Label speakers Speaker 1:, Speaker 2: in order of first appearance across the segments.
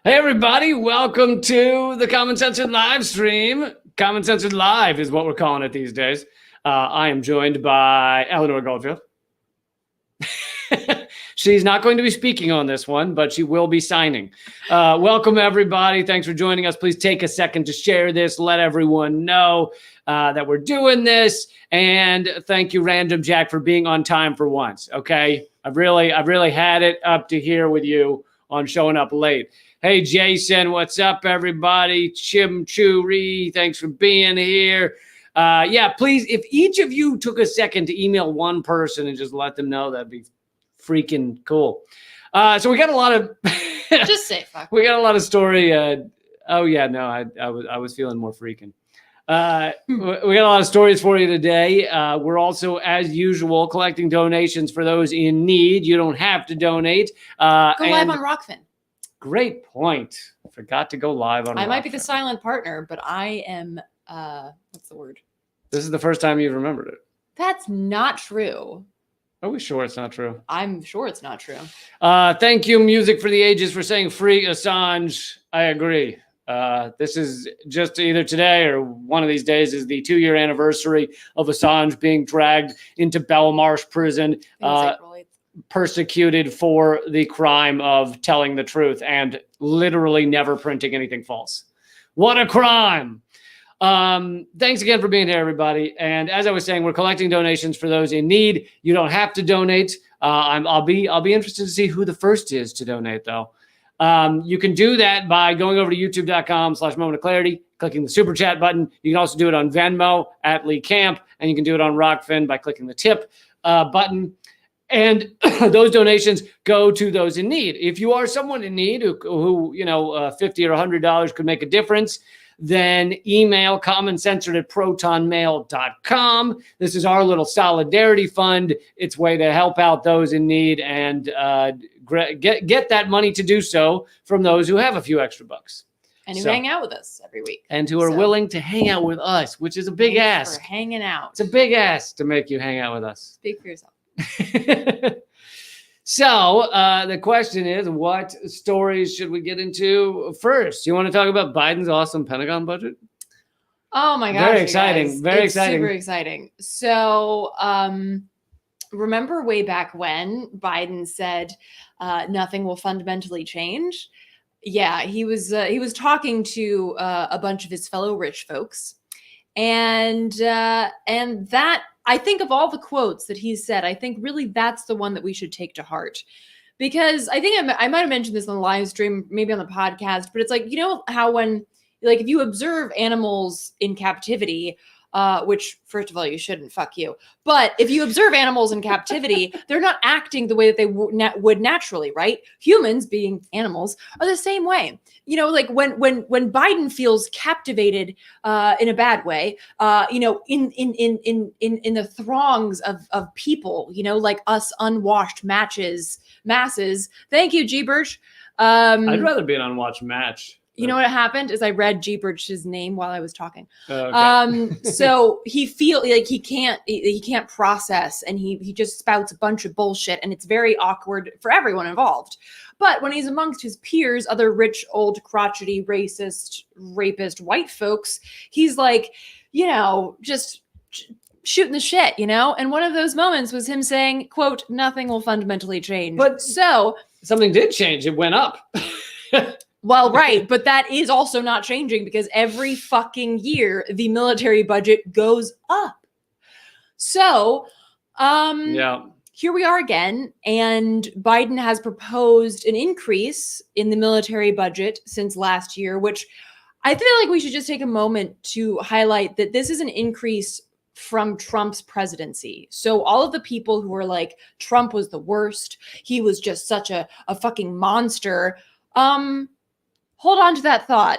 Speaker 1: Hey everybody, welcome to the Common Censored live stream. Common Censored Live is what we're calling it these days. I am joined by Eleanor Goldfield. She's not going to be speaking on this one, but she will be signing. Welcome everybody. Thanks for joining us. Please take a second to share this. Let everyone know that we're doing this. And thank you, Random Jack, for being on time for once. Okay, I've really had it up to here with you on showing up late. Hey, Jason, what's up, everybody? Chimchuri, thanks for being here. Yeah, please, if each of you took a second to email one person and just let them know, that'd be freaking cool. So we got a lot of...
Speaker 2: Just say fuck.
Speaker 1: We got a lot of story. Oh, yeah, no, I was feeling more freaking. We got a lot of stories for you today. We're also, as usual, collecting donations for those in need. You don't have to donate.
Speaker 2: Go live on Rockfin.
Speaker 1: Great point. Forgot to go live on
Speaker 2: I
Speaker 1: Rockfin.
Speaker 2: might be the silent partner, but I am, what's the word?
Speaker 1: This is the first time you've remembered it.
Speaker 2: That's not true.
Speaker 1: Are we sure it's not true?
Speaker 2: I'm sure it's not true.
Speaker 1: Thank you, Music for the Ages, for saying free Assange. I agree. This is just either today or one of these days is the 2-year anniversary of Assange being dragged into Belmarsh prison, persecuted for the crime of telling the truth and literally never printing anything false. What a crime. Thanks again for being here, everybody. And as I was saying, we're collecting donations for those in need. You don't have to donate. I'll be interested to see who the first is to donate, though. You can do that by going over to youtube.com/momentofclarity, clicking the super chat button. You can also do it on Venmo at Lee Camp, and you can do it on Rockfin by clicking the tip button. And those donations go to those in need. If you are someone in need who $50 or $100 could make a difference, then email commoncensored@protonmail.com. This is our little solidarity fund. It's a way to help out those in need and get that money to do so from those who have a few extra bucks.
Speaker 2: And who hang out with us every week.
Speaker 1: And who are willing to hang out with us, which is a big ask.
Speaker 2: For hanging out.
Speaker 1: It's a big ask to make you hang out with us.
Speaker 2: Speak for yourself.
Speaker 1: So the question is, what stories should we get into first? You want to talk about Biden's awesome Pentagon budget?
Speaker 2: Oh my gosh.
Speaker 1: Very exciting. Very exciting.
Speaker 2: Super exciting. So remember way back when Biden said nothing will fundamentally change? Yeah, he was talking to a bunch of his fellow rich folks. And that, I think of all the quotes that he said, I think really that's the one that we should take to heart. Because I think I might have mentioned this on the live stream, maybe on the podcast, but it's like, you know how when, like, if you observe animals in captivity, which, first of all, you shouldn't, fuck you. But if you observe animals in captivity, they're not acting the way that they would naturally, right? Humans, being animals, are the same way. You know, like when Biden feels captivated in a bad way, in the throngs of people, like us unwashed masses. Thank you, G. Birch.
Speaker 1: I'd rather be an unwatched match.
Speaker 2: You know what happened is I read G. Birch's name while I was talking.
Speaker 1: Okay.
Speaker 2: So he feels like he can't process, and he just spouts a bunch of bullshit, and it's very awkward for everyone involved. But when he's amongst his peers, other rich, old, crotchety, racist, rapist white folks, he's like, just shooting the shit, And one of those moments was him saying, quote, nothing will fundamentally change.
Speaker 1: But
Speaker 2: so
Speaker 1: something did change. It went up.
Speaker 2: Well, right. But that is also not changing because every fucking year the military budget goes up. So, here we are again. And Biden has proposed an increase in the military budget since last year, which I feel like we should just take a moment to highlight that this is an increase from Trump's presidency. So all of the people who were like, Trump was the worst, he was just such a fucking monster. Hold on to that thought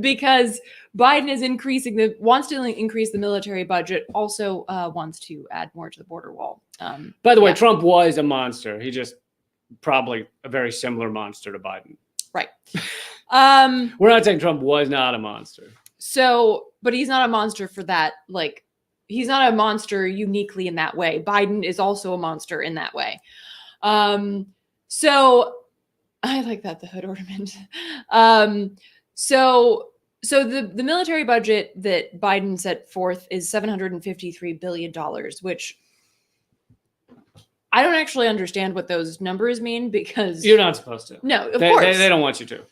Speaker 2: because Biden is wants to increase the military budget, also wants to add more to the border wall.
Speaker 1: By the way, Trump was a monster. He just probably a very similar monster to Biden.
Speaker 2: Right.
Speaker 1: We're not saying Trump was not a monster.
Speaker 2: So, but he's not a monster for that. Like, he's not a monster uniquely in that way. Biden is also a monster in that way. So I like that, the hood ornament. So the military budget that Biden set forth is $753 billion, which I don't actually understand what those numbers mean because
Speaker 1: You're not supposed to.
Speaker 2: No, of course.
Speaker 1: They don't want you to.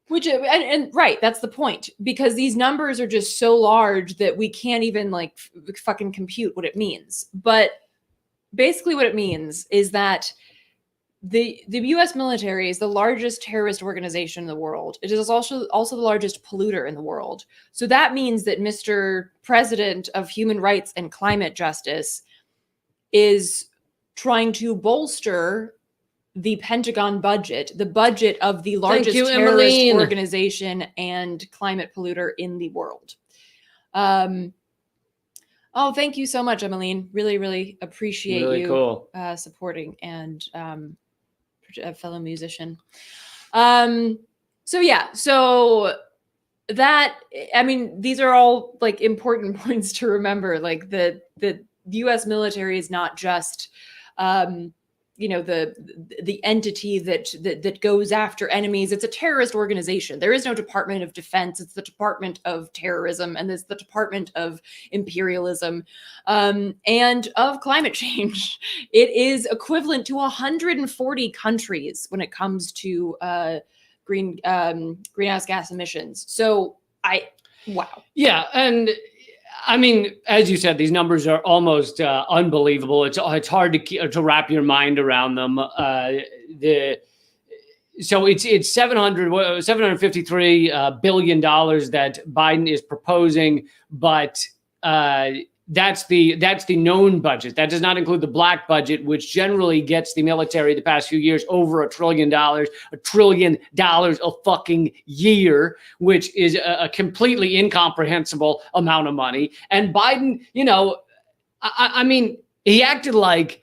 Speaker 2: Which and right, that's the point, because these numbers are just so large that we can't even like fucking compute what it means. But basically what it means is that the US military is the largest terrorist organization in the world. It is also the largest polluter in the world. So that means that Mr. President of Human Rights and Climate Justice is trying to bolster the Pentagon budget, the budget of the largest terrorist organization and climate polluter in the world. Oh, thank you so much, Emmeline. Really, really appreciate you
Speaker 1: cool.
Speaker 2: Supporting and a fellow musician. So that, I mean, these are all like important points to remember. Like the U.S. military is not just the entity that goes after enemies. It's a terrorist organization. There is no Department of Defense. It's the Department of Terrorism, and it's the Department of Imperialism and of climate change. It is equivalent to 140 countries when it comes to greenhouse gas emissions. So wow.
Speaker 1: Yeah, and I mean, as you said, these numbers are almost unbelievable. It's hard to wrap your mind around them. So it's $753 billion that Biden is proposing, but that's the known budget. That does not include the black budget, which generally gets the military the past few years over $1 trillion a fucking year, which is a completely incomprehensible amount of money. And Biden, I mean, he acted like,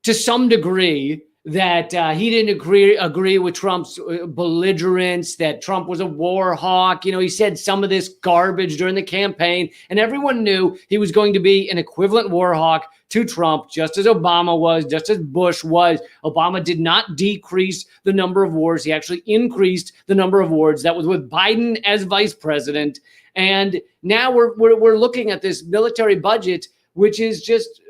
Speaker 1: to some degree, that he didn't agree with Trump's belligerence, that Trump was a war hawk. He said some of this garbage during the campaign, and everyone knew he was going to be an equivalent war hawk to Trump, just as Obama was, just as Bush was. Obama did not decrease the number of wars. He actually increased the number of wars. That was with Biden as vice president. And now we're looking at this military budget, which is just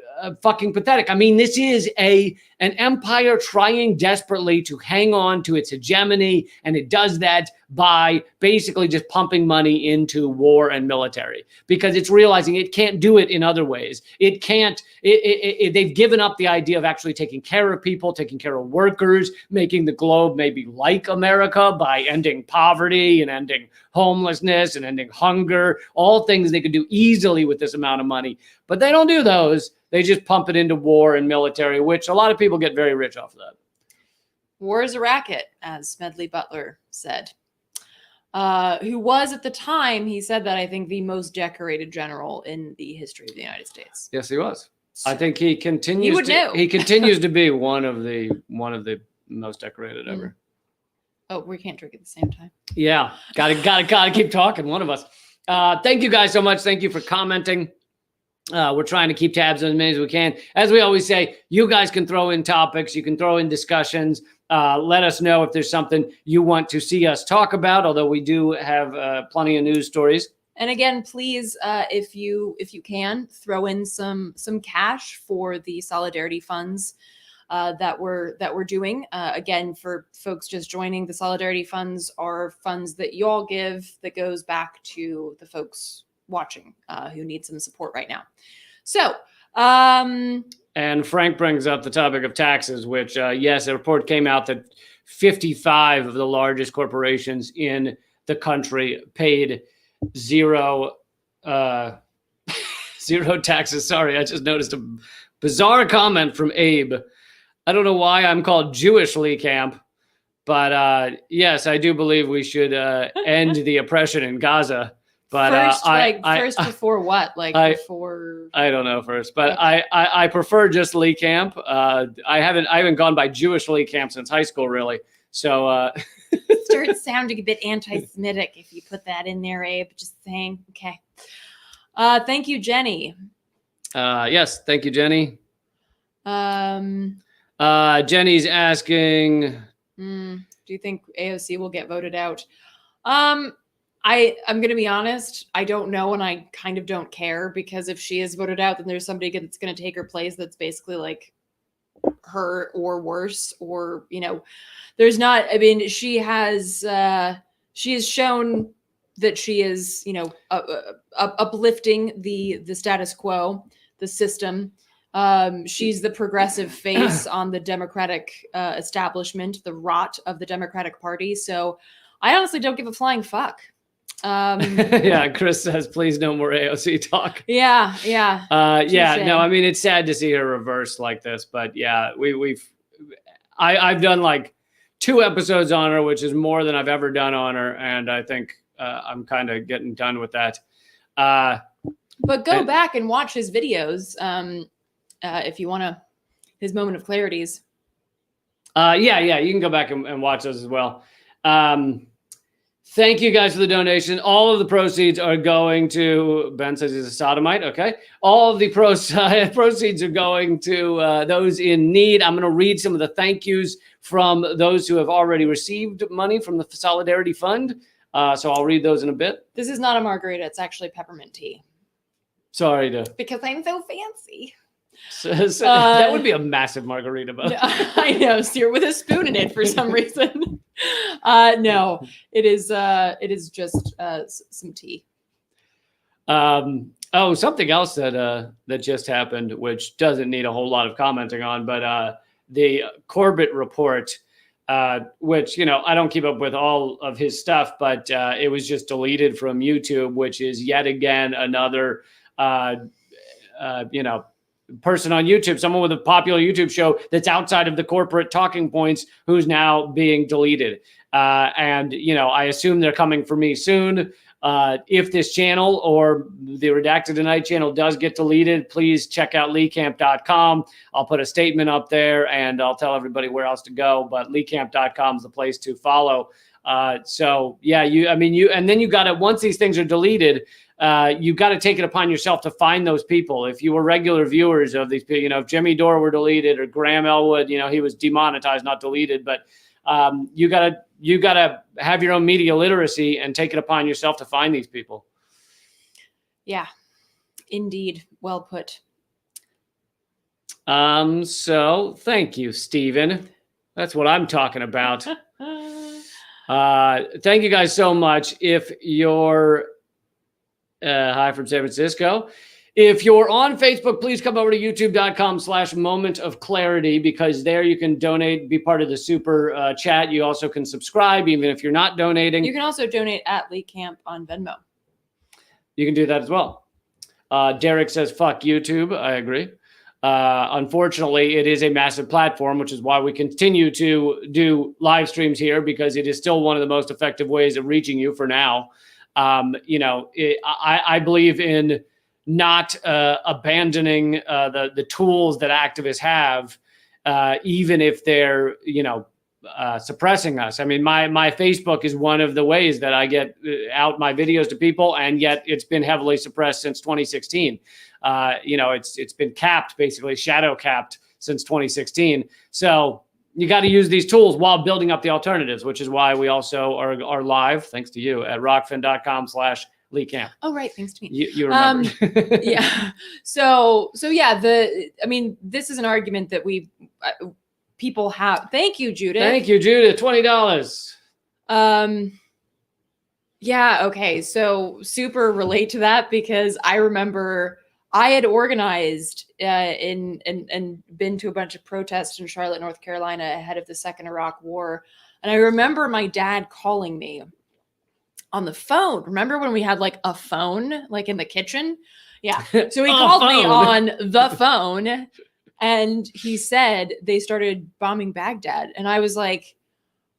Speaker 1: fucking pathetic. I mean, this is an empire trying desperately to hang on to its hegemony, and it does that by basically just pumping money into war and military, because it's realizing it can't do it in other ways. It can't. They've given up the idea of actually taking care of people, taking care of workers, making the globe maybe like America by ending poverty and ending homelessness and ending hunger, all things they could do easily with this amount of money. But they don't do those. They just pump it into war and military, which a lot of people get very rich off of that.
Speaker 2: War is a racket, as Smedley Butler said, who was at the time, he said that, I think, the most decorated general in the history of the United States.
Speaker 1: Yes, he was. I think he continues.
Speaker 2: You would know.
Speaker 1: He continues to be one of the most decorated ever.
Speaker 2: Oh, we can't drink at the same time.
Speaker 1: Yeah, gotta keep talking. One of us. Thank you guys so much. Thank you for commenting. We're trying to keep tabs on as many as we can. As we always say, you guys can throw in topics. You can throw in discussions. Let us know if there's something you want to see us talk about, although we do have plenty of news stories.
Speaker 2: And again, please, if you can, throw in some cash for the solidarity funds that we're doing. Again, for folks just joining, the solidarity funds are funds that you all give that goes back to the folks watching who need some support right now. So
Speaker 1: and Frank brings up the topic of taxes, which yes, a report came out that 55 of the largest corporations in the country paid zero taxes. Sorry, I just noticed a bizarre comment from Abe. I don't know why I'm called Jewish Lee Camp, but yes, I do believe we should end the oppression in Gaza. But
Speaker 2: first before what? Before
Speaker 1: I don't know first, but okay. I prefer just Lee Camp. I haven't gone by Jewish Lee Camp since high school, really. So
Speaker 2: starts sounding a bit anti-Semitic if you put that in there, Abe. Just saying. Okay. Thank you, Jenny.
Speaker 1: Yes, thank you, Jenny. Jenny's asking.
Speaker 2: Do you think AOC will get voted out? I'm going to be honest. I don't know, and I kind of don't care, because if she is voted out, then there's somebody that's going to take her place that's basically like her or worse, or there's not. I mean, she has shown that she is uplifting the status quo, the system. She's the progressive face on the Democratic establishment, the rot of the Democratic Party. So I honestly don't give a flying fuck.
Speaker 1: Yeah, Chris says, please no more AOC talk.
Speaker 2: Yeah.
Speaker 1: No, I mean, it's sad to see her reversed like this, but yeah, I've done like 2 episodes on her, which is more than I've ever done on her, and I think I'm kind of getting done with that.
Speaker 2: But go back and watch his videos if you want to, his moment of clarities.
Speaker 1: Yeah, you can go back and watch those as well. Thank you guys for the donation. All of the proceeds are going to, Ben says he's a sodomite. Okay. All of the proceeds are going to those in need. I'm going to read some of the thank yous from those who have already received money from the Solidarity Fund. So I'll read those in a bit.
Speaker 2: This is not a margarita. It's actually peppermint tea.
Speaker 1: Sorry to.
Speaker 2: Because I'm so fancy.
Speaker 1: So that would be a massive margarita, but
Speaker 2: I know, Steer, with a spoon in it for some reason. No, it is just some tea.
Speaker 1: Something else that just happened, which doesn't need a whole lot of commenting on, but the Corbett report, which I don't keep up with all of his stuff, but it was just deleted from YouTube, which is yet again another person on YouTube, someone with a popular YouTube show that's outside of the corporate talking points, who's now being deleted. And I assume they're coming for me soon. If this channel or the Redacted Tonight channel does get deleted, please check out leecamp.com. I'll put a statement up there and I'll tell everybody where else to go, but leecamp.com is the place to follow. So yeah, and then you got to, once these things are deleted, you got to take it upon yourself to find those people. If you were regular viewers of these people, if Jimmy Dore were deleted or Graham Elwood, he was demonetized, not deleted, but you gotta have your own media literacy and take it upon yourself to find these people. Yeah, indeed. Well put. So thank you, Stephen. That's what I'm talking about. Thank you guys so much. If you're hi from San Francisco. If you're on Facebook, please come over to youtube.com/moment of clarity, because there you can donate, be part of the super chat. You also can subscribe, even if you're not donating.
Speaker 2: You can also donate at Lee Camp on Venmo.
Speaker 1: You can do that as well. Derek says, fuck YouTube. I agree. Unfortunately, it is a massive platform, which is why we continue to do live streams here, because it is still one of the most effective ways of reaching you for now. I believe in not abandoning the tools that activists have, even if they're suppressing us. I mean, my Facebook is one of the ways that I get out my videos to people, and yet it's been heavily suppressed since 2016. It's been capped, basically shadow capped, since 2016. So you got to use these tools while building up the alternatives, which is why we also are live, thanks to you, at rockfin.com/Lee Camp.
Speaker 2: Oh, right. Thanks to me.
Speaker 1: You remember.
Speaker 2: Yeah. So yeah, this is an argument that people have. Thank you, Judith.
Speaker 1: Thank you, Judith. $20.
Speaker 2: Yeah. Okay. So super relate to that, because I remember I had organized and been to a bunch of protests in Charlotte, North Carolina ahead of the Second Iraq War. And I remember my dad calling me on the phone. Remember when we had like a phone, like in the kitchen? Yeah. So he called me on the phone and he said they started bombing Baghdad. And I was like,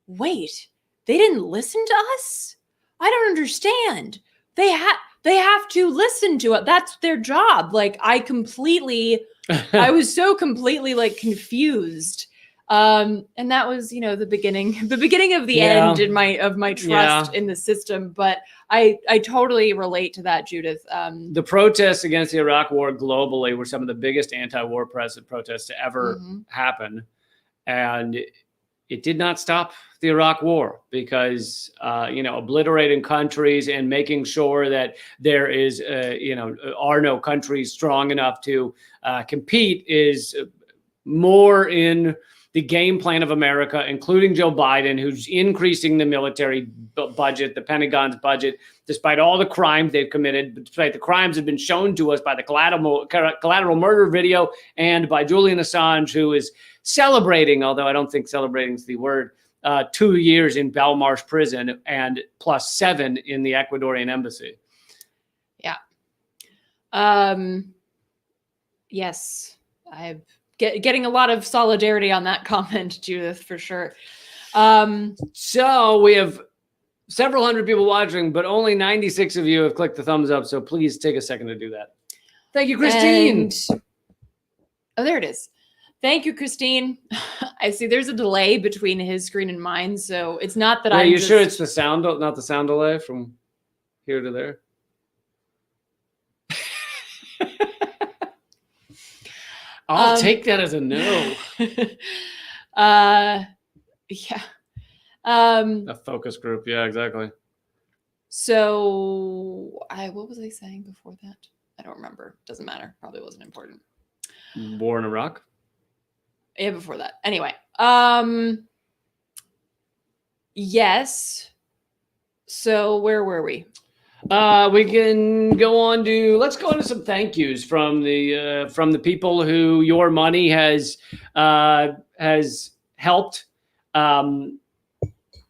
Speaker 2: wait, they didn't listen to us? I don't understand. They have to listen to it. That's their job. Like I was so completely like confused. And that was, the beginning of the end of my trust in the system. But I totally relate to that, Judith.
Speaker 1: The protests against the Iraq War globally were some of the biggest anti-war protests to ever happen. And it did not stop the Iraq War because, obliterating countries and making sure that there is, are no countries strong enough to compete is more in the game plan of America, including Joe Biden, who's increasing the military budget, the Pentagon's budget, despite all the crimes they've committed, despite the crimes have been shown to us by the collateral murder video and by Julian Assange, who is celebrating, although I don't think celebrating is the word, 2 years in Belmarsh prison and plus 7 in the Ecuadorian embassy.
Speaker 2: Yeah. Yes, I'm getting a lot of solidarity on that comment, Judith, for sure.
Speaker 1: So we have several hundred people watching, but only 96 of you have clicked the thumbs up. So please take a second to do that. Thank you, Christine.
Speaker 2: Oh, there it is. Thank you, Christine. I see there's a delay between his screen and mine, so it's not that
Speaker 1: Are
Speaker 2: I'm
Speaker 1: you sure it's the sound, not the sound delay from here to there? I'll take that as a no.
Speaker 2: Yeah.
Speaker 1: A focus group. Yeah, exactly.
Speaker 2: So what was I saying before that? I don't remember. Doesn't matter. Probably wasn't important.
Speaker 1: War in Iraq.
Speaker 2: Yeah, before that. Anyway. Yes. So where were we?
Speaker 1: We can go on to, let's go into some thank yous from the people who your money has helped.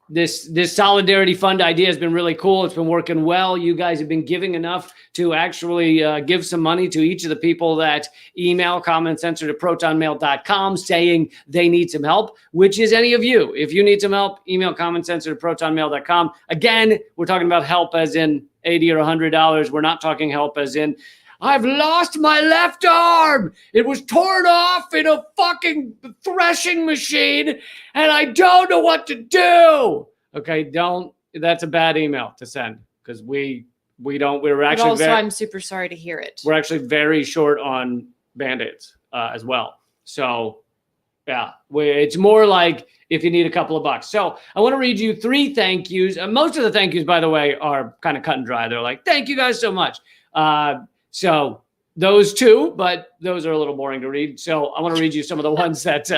Speaker 1: This Solidarity Fund idea has been really cool. It's been working well. You guys have been giving enough to actually give some money to each of the people that email commoncensored@protonmail.com saying they need some help, which is any of you. If you need some help, email commoncensored@protonmail.com. Again, we're talking about help as in $80 or $100. We're not talking help as in, I've lost my left arm. It was torn off in a fucking threshing machine, and I don't know what to do. Okay, that's a bad email to send because we're actually. But
Speaker 2: also, I'm super sorry to hear it.
Speaker 1: We're actually very short on Band-Aids as well. So, yeah, it's more like if you need a couple of bucks. So I want to read you 3 thank yous. Most of the thank yous, by the way, are kind of cut and dry. They're like, thank you guys so much. So those 2, but those are a little boring to read. So I want to read you some of the ones that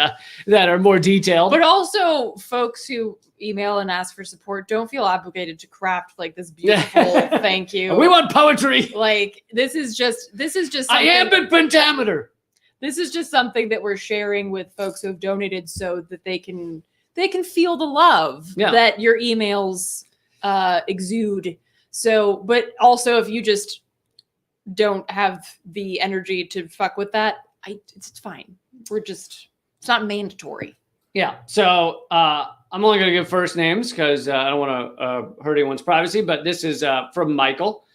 Speaker 1: are more detailed.
Speaker 2: But also, folks who email and ask for support, don't feel obligated to craft like this beautiful thank you.
Speaker 1: We want poetry.
Speaker 2: Like this is just
Speaker 1: iambic pentameter.
Speaker 2: This is just something that we're sharing with folks who have donated so that they can feel the love that your emails exude. So, but also if you just don't have the energy to fuck with that, it's fine. It's not mandatory.
Speaker 1: Yeah. So I'm only going to give first names because I don't want to hurt anyone's privacy, but this is from Michael.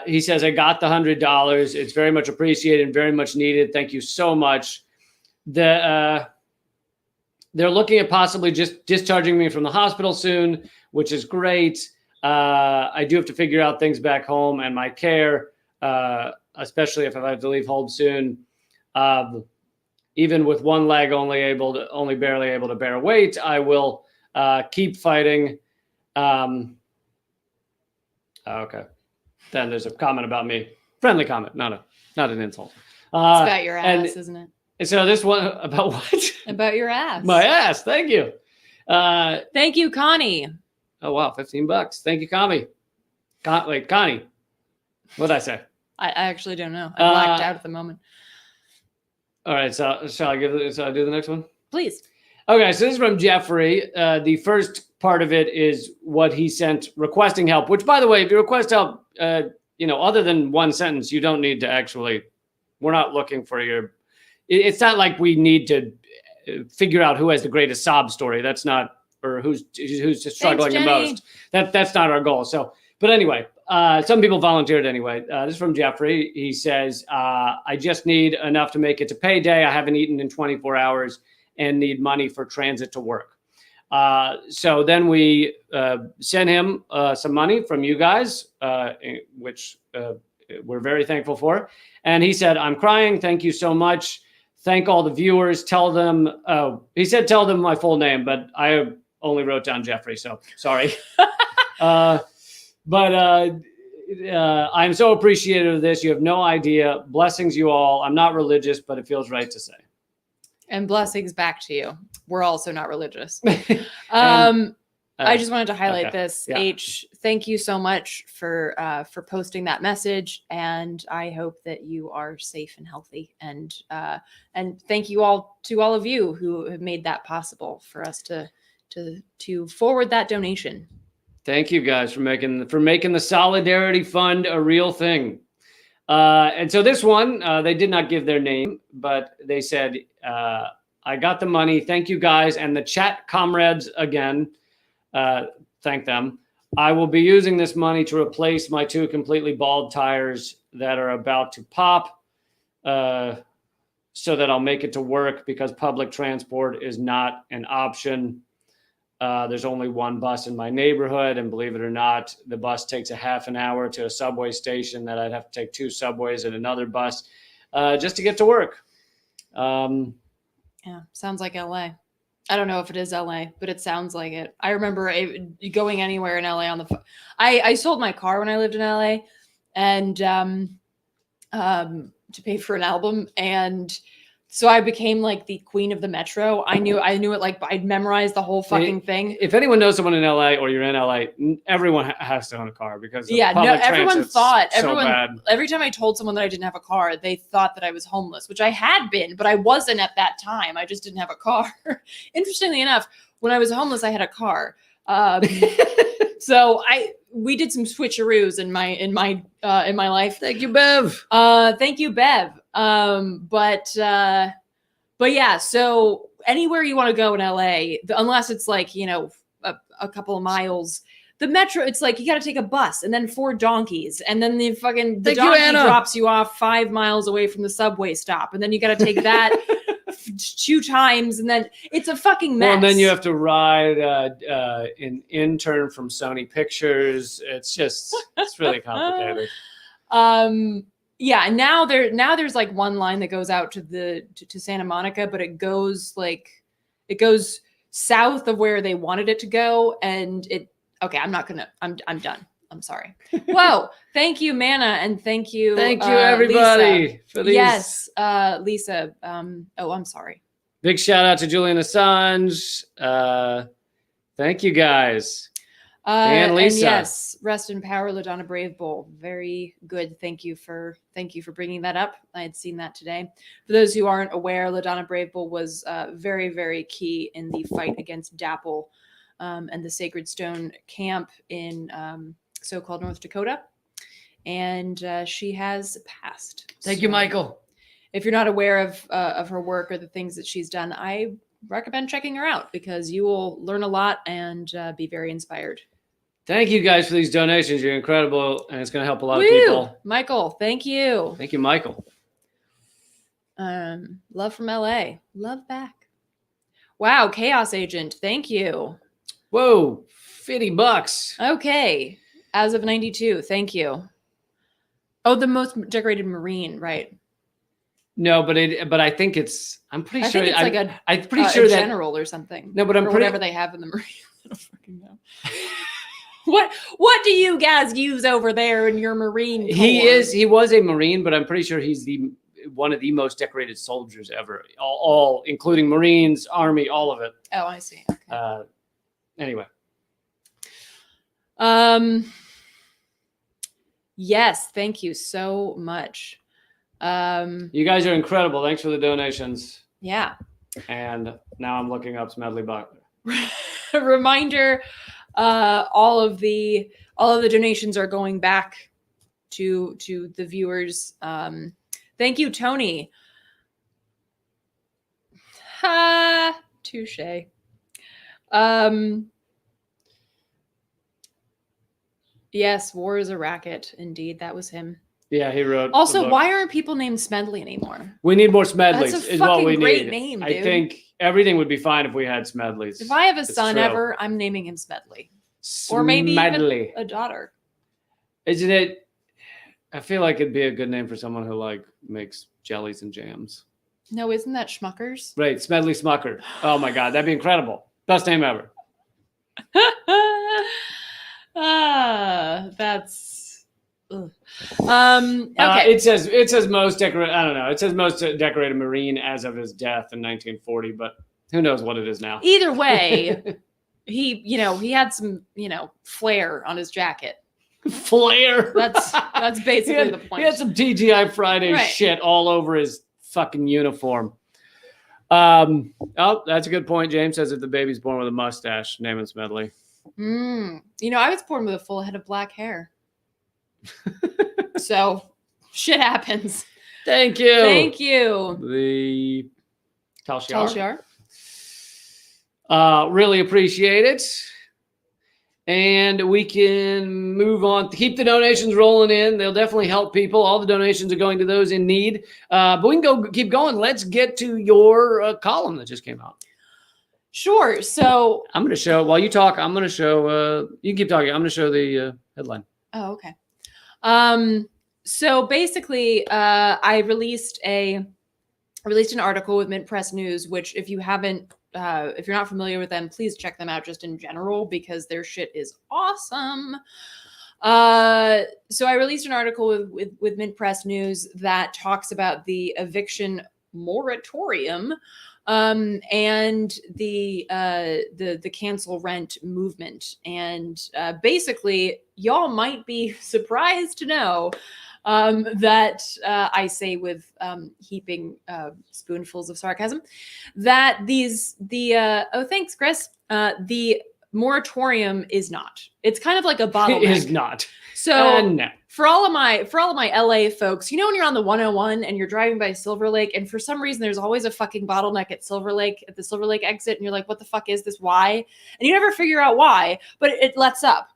Speaker 1: He says, I got the $100. It's very much appreciated and very much needed. Thank you so much. They're looking at possibly just discharging me from the hospital soon, which is great. I do have to figure out things back home and my care, especially if I have to leave home soon. Even with one leg only barely able to bear weight, I will keep fighting. Okay. Then there's a comment about me. Friendly comment, not an insult.
Speaker 2: It's about your ass, isn't it?
Speaker 1: So this one about what?
Speaker 2: About your ass.
Speaker 1: My ass. Thank you.
Speaker 2: Thank you, Connie.
Speaker 1: Oh wow, $15. Thank you, Connie. Wait, Connie. What did I say?
Speaker 2: I actually don't know. I blacked out at the moment.
Speaker 1: All right, so shall I do the next one?
Speaker 2: Please.
Speaker 1: Okay, so this is from Jeffrey. The first part of it is what he sent requesting help, which, by the way, if you request help, other than one sentence, you don't need to actually, we're not looking for it's not like we need to figure out who has the greatest sob story. That's not, or who's struggling the most. That's not our goal. So, but anyway, some people volunteered anyway. This is from Jeffrey. He says, I just need enough to make it to payday. I haven't eaten in 24 hours and need money for transit to work. So then we sent him some money from you guys, which we're very thankful for. And he said, I'm crying. Thank you so much. thank all the viewers. Tell them, oh, he said tell them my full name, but I only wrote down Jeffrey, so sorry. But I'm so appreciative of this. You have no idea. Blessings, you all. I'm not religious, but it feels right to say.
Speaker 2: And blessings back to you. We're also not religious.
Speaker 1: And,
Speaker 2: I just wanted to highlight
Speaker 1: okay.
Speaker 2: this.
Speaker 1: Yeah.
Speaker 2: H, thank you so much for posting that message, and I hope that you are safe and healthy. And thank you all to all of you who have made that possible for us to forward that donation.
Speaker 1: Thank you guys for making the Solidarity Fund a real thing. And so this one, they did not give their name, but they said, I got the money. Thank you guys. And the chat comrades again, thank them. I will be using this money to replace my 2 completely bald tires that are about to pop, so that I'll make it to work because public transport is not an option. There's only one bus in my neighborhood, and believe it or not, the bus takes a half an hour to a subway station that I'd have to take 2 subways and another bus just to get to work.
Speaker 2: Yeah, sounds like LA. I don't know if it is LA, but it sounds like it. I remember going anywhere in LA on the phone. I sold my car when I lived in LA, and to pay for an album, and so I became like the queen of the metro. I knew it like I'd memorized the whole fucking thing.
Speaker 1: If anyone knows someone in LA or you're in LA, everyone has to own a car because
Speaker 2: everyone thought
Speaker 1: so bad.
Speaker 2: Every time I told someone that I didn't have a car, they thought that I was homeless, which I had been, but I wasn't at that time. I just didn't have a car. Interestingly enough, when I was homeless, I had a car. So we did some switcheroos in my life.
Speaker 1: Thank you, Bev.
Speaker 2: Thank you, Bev. But yeah, so anywhere you want to go in LA, unless it's like, a couple of miles, the metro, it's like you got to take a bus and then 4 donkeys, and then the donkey drops you off 5 miles away from the subway stop, and then you got to take that 2 times, and then it's a fucking mess.
Speaker 1: Well, and then you have to ride an intern from Sony Pictures. It's really complicated.
Speaker 2: Yeah, and now there's like one line that goes out to Santa Monica, but it goes south of where they wanted it to go, and I'm done. I'm sorry. Whoa, thank you, Mana, and thank you
Speaker 1: everybody
Speaker 2: Lisa.
Speaker 1: for these.
Speaker 2: Yes, Lisa. I'm sorry.
Speaker 1: Big shout out to Julian Assange. Thank you guys. And Lisa.
Speaker 2: And yes, rest in power, LaDonna Brave Bull. Very good. Thank you for bringing that up. I had seen that today. For those who aren't aware, LaDonna Brave Bull was very, very key in the fight against DAPL and the Sacred Stone camp in so-called North Dakota. And she has passed.
Speaker 1: Thank you, Michael.
Speaker 2: If you're not aware of her work or the things that she's done, I recommend checking her out because you will learn a lot and be very inspired.
Speaker 1: Thank you guys for these donations. You're incredible, and it's going to help a lot of people.
Speaker 2: Michael, thank you.
Speaker 1: Thank you, Michael.
Speaker 2: Love from LA. Love back. Wow, Chaos Agent. Thank you.
Speaker 1: Whoa, $50.
Speaker 2: Okay. As of 92. Thank you. Oh, the most decorated Marine, right?
Speaker 1: No, but I think it's. I'm pretty sure.
Speaker 2: Think it's
Speaker 1: I'm pretty sure that
Speaker 2: general or something.
Speaker 1: No, but
Speaker 2: whatever they have in the Marine. I don't fucking know. What do you guys use over there in your Marine Corps?
Speaker 1: He was a Marine, but I'm pretty sure he's one of the most decorated soldiers ever. All including Marines, Army, all of it.
Speaker 2: Oh, I see. Okay.
Speaker 1: Anyway.
Speaker 2: Yes, thank you so much.
Speaker 1: You guys are incredible. Thanks for the donations.
Speaker 2: Yeah.
Speaker 1: And now I'm looking up Smedley Butler.
Speaker 2: Reminder, all of the donations are going back to the viewers. Thank you, Tony. Ha, touche. Yes, war is a racket. Indeed, that was him.
Speaker 1: Yeah, he wrote.
Speaker 2: Also, why aren't people named Smedley anymore?
Speaker 1: We need more Smedleys.
Speaker 2: That's a
Speaker 1: is what we
Speaker 2: fucking great
Speaker 1: need.
Speaker 2: name, dude.
Speaker 1: I think everything would be fine if we had Smedleys.
Speaker 2: If I have a
Speaker 1: It's
Speaker 2: son
Speaker 1: true.
Speaker 2: ever, I'm naming him Smedley. Or maybe even a daughter.
Speaker 1: Isn't it? I feel like it'd be a good name for someone who like makes jellies and jams.
Speaker 2: No, isn't that Schmuckers?
Speaker 1: Right, Smedley Smucker. Oh my God, that'd be incredible. Best name ever.
Speaker 2: That's okay.
Speaker 1: It says most decorated. I don't know. It says most decorated Marine as of his death in 1940, but who knows what it is now.
Speaker 2: Either way, he had some, flair on his jacket.
Speaker 1: Flair.
Speaker 2: That's basically the point.
Speaker 1: He had some TGI Friday shit all over his fucking uniform. Oh, that's a good point. James says if the baby's born with a mustache, name him Smedley.
Speaker 2: I was born with a full head of black hair. So shit happens.
Speaker 1: Thank you.
Speaker 2: Thank you.
Speaker 1: The
Speaker 2: Talshar.
Speaker 1: Really appreciate it. And we can move on. Keep the donations rolling in. They'll definitely help people. All the donations are going to those in need. But we can keep going. Let's get to your column that just came out.
Speaker 2: Sure. So
Speaker 1: I'm going to show, while you talk, I'm going to show, you can keep talking. I'm going to show the headline.
Speaker 2: Oh, okay. So basically, I released an article with Mint Press News, which if you're not familiar with them, please check them out just in general because their shit is awesome. So I released an article with Mint Press News that talks about the eviction moratorium, and the cancel rent movement. And basically, y'all might be surprised to know that I say with heaping spoonfuls of sarcasm that thanks, Chris. The moratorium is not. It's kind of like a bottleneck.
Speaker 1: It is not.
Speaker 2: So
Speaker 1: no.
Speaker 2: For all of my LA folks, when you're on the 101 and you're driving by Silver Lake, and for some reason there's always a fucking bottleneck at the Silver Lake exit, and you're like, what the fuck is this? Why? And you never figure out why, but it lets up.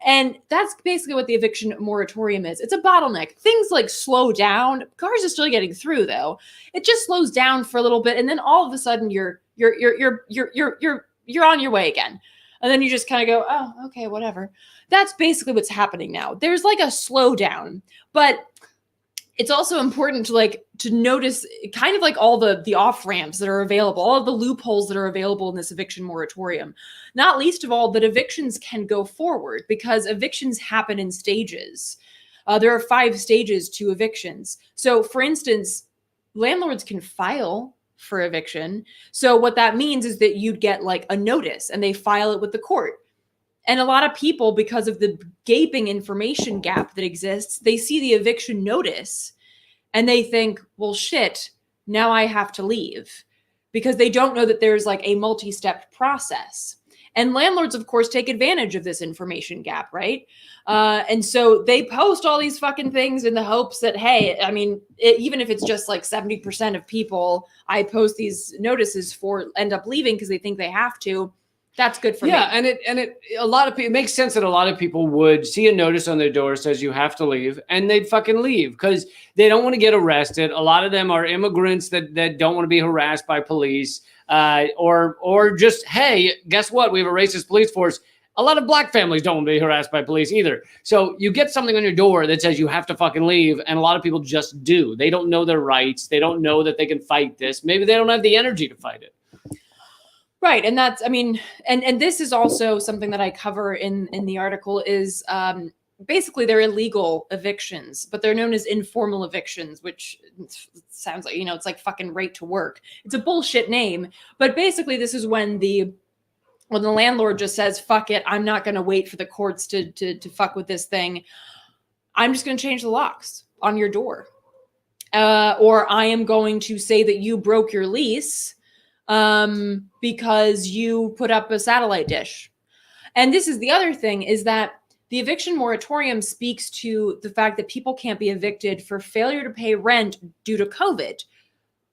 Speaker 2: And that's basically what the eviction moratorium is. It's a bottleneck. Things like slow down. Cars are still getting through though. It just slows down for a little bit, and then all of a sudden you're on your way again. And then you just kind of go, oh, okay, whatever. That's basically what's happening now. There's like a slowdown, but it's also important to notice kind of like all the off ramps that are available, all of the loopholes that are available in this eviction moratorium. Not least of all, that evictions can go forward because evictions happen in stages. There are 5 stages to evictions. So, for instance, landlords can file for eviction. So what that means is that you'd get like a notice and they file it with the court. And a lot of people, because of the gaping information gap that exists, they see the eviction notice and they think, well, shit, now I have to leave, because they don't know that there's like a multi-step process. And landlords, of course, take advantage of this information gap, right? And so they post all these fucking things in the hopes that, hey, I mean, even if it's just like 70% of people I post these notices for end up leaving because they think they have to, that's good for me.
Speaker 1: Yeah, and it makes sense that a lot of people would see a notice on their door says you have to leave, and they'd fucking leave because they don't want to get arrested. A lot of them are immigrants that don't want to be harassed by police. Or just, hey, guess what? We have a racist police force. A lot of black families don't want to be harassed by police either. So you get something on your door that says you have to fucking leave, and a lot of people just do. They don't know their rights. They don't know that they can fight this. Maybe they don't have the energy to fight it.
Speaker 2: Right. And that's, I mean, and this is also something that I cover in the article is basically they're illegal evictions, but they're known as informal evictions, which sounds like, it's like fucking right to work. It's a bullshit name, but basically this is when the landlord just says, fuck it, I'm not going to wait for the courts to fuck with this thing. I'm just going to change the locks on your door. Or I am going to say that you broke your lease because you put up a satellite dish. And this is the other thing, is that the eviction moratorium speaks to the fact that people can't be evicted for failure to pay rent due to COVID,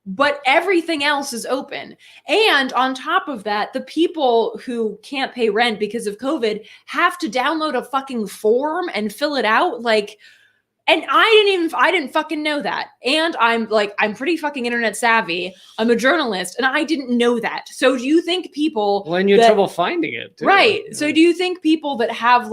Speaker 2: but everything else is open. And on top of that, the people who can't pay rent because of COVID have to download a fucking form and fill it out. And I didn't fucking know that. And I'm pretty fucking internet savvy. I'm a journalist and I didn't know that. So do you think people...
Speaker 1: Well, and you have trouble finding it. Too.
Speaker 2: Right.
Speaker 1: Yeah.
Speaker 2: So do you think people that have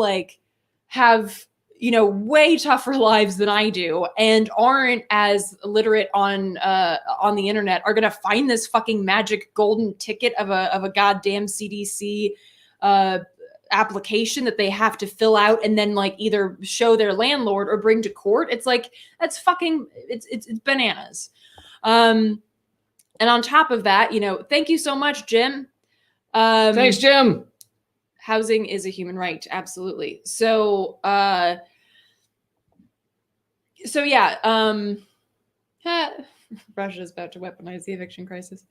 Speaker 2: way tougher lives than I do and aren't as literate on the internet are going to find this fucking magic golden ticket of a goddamn CDC application that they have to fill out and then like either show their landlord or bring to court. It's like, that's fucking, it's bananas. And on top of that, thank you so much, Jim.
Speaker 1: Thanks, Jim.
Speaker 2: Housing is a human right. Absolutely. So yeah, Russia's about to weaponize the eviction crisis.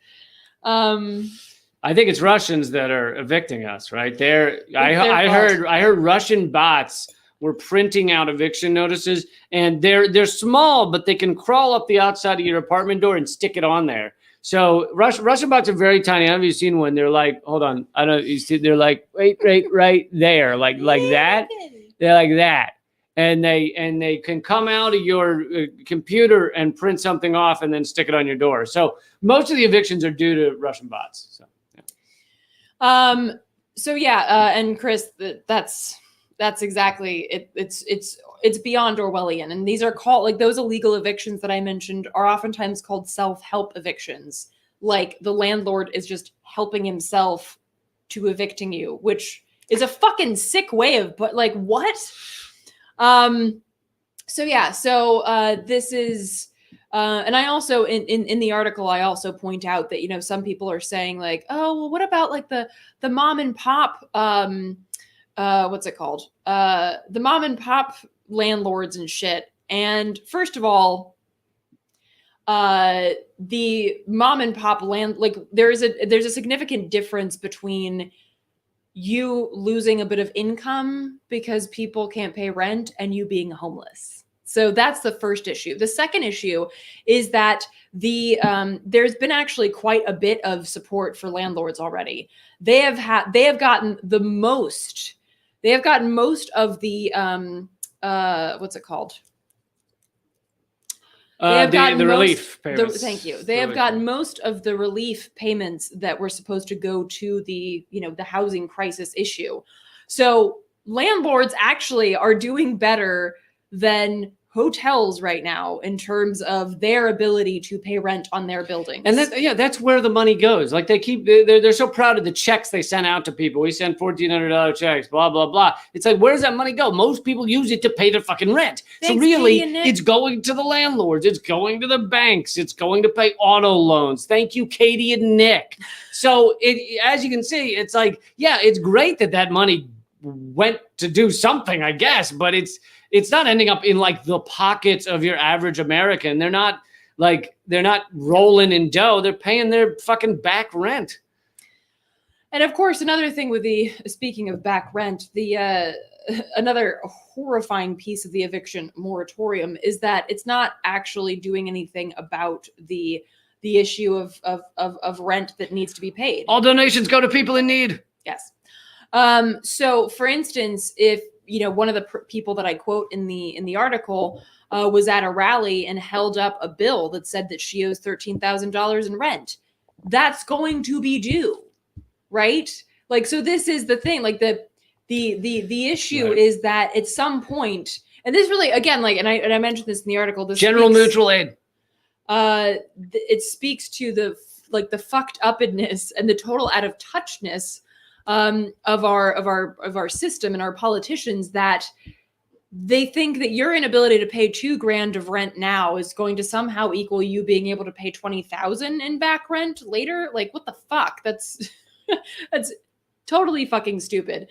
Speaker 1: I think it's Russians that are evicting us, right? I heard Russian bots were printing out eviction notices, and they're small, but they can crawl up the outside of your apartment door and stick it on there. So Russian bots are very tiny. Have you seen one? They're like, hold on, I don't. You see, they're like right there, like that. They're like that, and they can come out of your computer and print something off and then stick it on your door. So most of the evictions are due to Russian bots. So.
Speaker 2: And Chris, that's exactly it. It's beyond Orwellian. And these are called, like, those illegal evictions that I mentioned are oftentimes called self-help evictions. Like the landlord is just helping himself to evicting you, which is a fucking sick way of, but like, what? This is, and I also in the article I also point out that some people are saying like, oh well, what about like the mom and pop what's it called, the mom and pop landlords and shit. And first of all, the mom and pop land, like there's a significant difference between you losing a bit of income because people can't pay rent and you being homeless. So that's the first issue. The second issue is that there's been actually quite a bit of support for landlords already. They have gotten most of the what's it called?
Speaker 1: The relief payments.
Speaker 2: Thank you. They have gotten most of the relief payments that were supposed to go to the housing crisis issue. So landlords actually are doing better than hotels right now in terms of their ability to pay rent on their buildings.
Speaker 1: And that's where the money goes. Like they're so proud of the checks they send out to people. We send $1,400 checks, blah, blah, blah. It's like, where does that money go? Most people use it to pay their fucking rent.
Speaker 2: Thanks,
Speaker 1: so really,
Speaker 2: Katie and Nick.
Speaker 1: It's going to the landlords. It's going to the banks. It's going to pay auto loans. Thank you, Katie and Nick. So as you can see, it's like, yeah, it's great that money went to do something, I guess, but it's not ending up in like the pockets of your average American. They're not rolling in dough. They're paying their fucking back rent.
Speaker 2: And of course, another thing speaking of back rent, another horrifying piece of the eviction moratorium is that it's not actually doing anything about the issue of rent that needs to be paid.
Speaker 1: All donations go to people in need.
Speaker 2: Yes. So for instance, if one of the people that I quote in the article was at a rally and held up a bill that said that she owes $13,000 in rent, that's going to be due, right? Like, so this is the thing. Like the issue
Speaker 1: right.
Speaker 2: is that at some point, and this really, again, like, and I mentioned this in the article. This
Speaker 1: General mutual aid.
Speaker 2: It speaks to the fucked upness and the total out of touchness of our system and our politicians, that they think that your inability to pay $2,000 of rent now is going to somehow equal you being able to pay $20,000 in back rent later. Like, what the fuck? That's totally fucking stupid.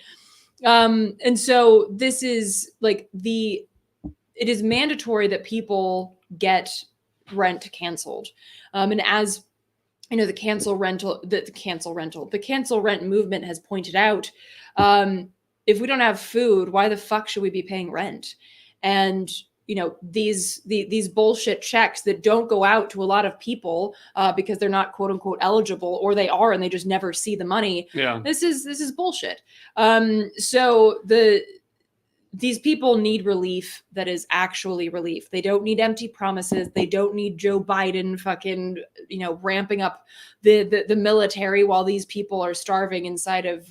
Speaker 2: And so this is like it is mandatory that people get rent canceled. And as the cancel rent movement has pointed out, if we don't have food, why the fuck should we be paying rent? And these bullshit checks that don't go out to a lot of people because they're not quote unquote eligible, or they are and they just never see the money.
Speaker 1: Yeah,
Speaker 2: this is bullshit. These people need relief that is actually relief. They don't need empty promises. They don't need Joe Biden fucking, ramping up the military while these people are starving inside of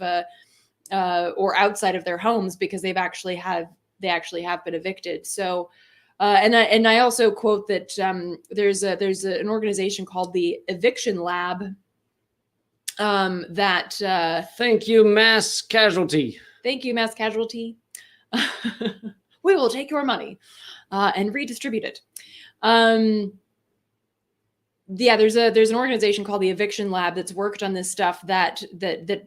Speaker 2: or outside of their homes because they've actually had they actually have been evicted. So, and I also quote that there's an organization called the Eviction Lab that
Speaker 1: Thank you, mass casualty.
Speaker 2: thank you, mass casualty. We will take your money and redistribute it. Yeah, there's an organization called the Eviction Lab that's worked on this stuff that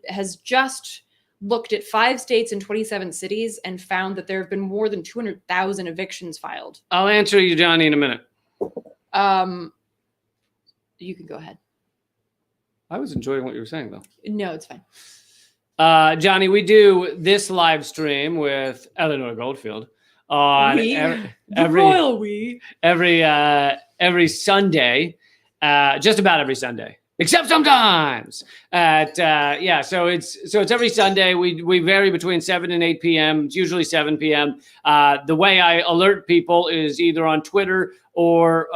Speaker 2: has just looked at 5 states and 27 cities and found that there have been more than 200,000 evictions filed.
Speaker 1: I'll answer you, Johnny, in a minute.
Speaker 2: You can go ahead.
Speaker 1: I was enjoying what you were saying, though.
Speaker 2: No, it's fine.
Speaker 1: Johnny, we do this live stream with Eleanor Goldfield on every Sunday, just about every Sunday, except sometimes so it's every Sunday. We vary between 7 and 8 p.m. It's usually 7 p.m. The way I alert people is either on Twitter or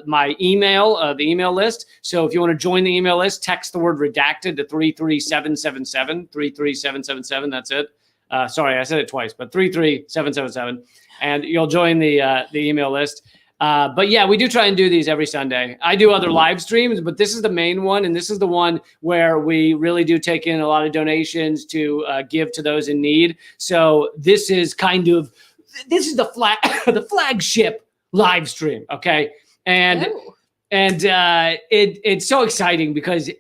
Speaker 1: my email, the email list. So if you want to join the email list, text the word redacted to 33777, 33777. That's it. Sorry, I said it twice, but 33777, and you'll join the email list. But yeah, we do try and do these every Sunday. I do other live streams, but this is the main one. And this is the one where we really do take in a lot of donations to give to those in need. So this is the flagship live stream. Okay. And it's so exciting because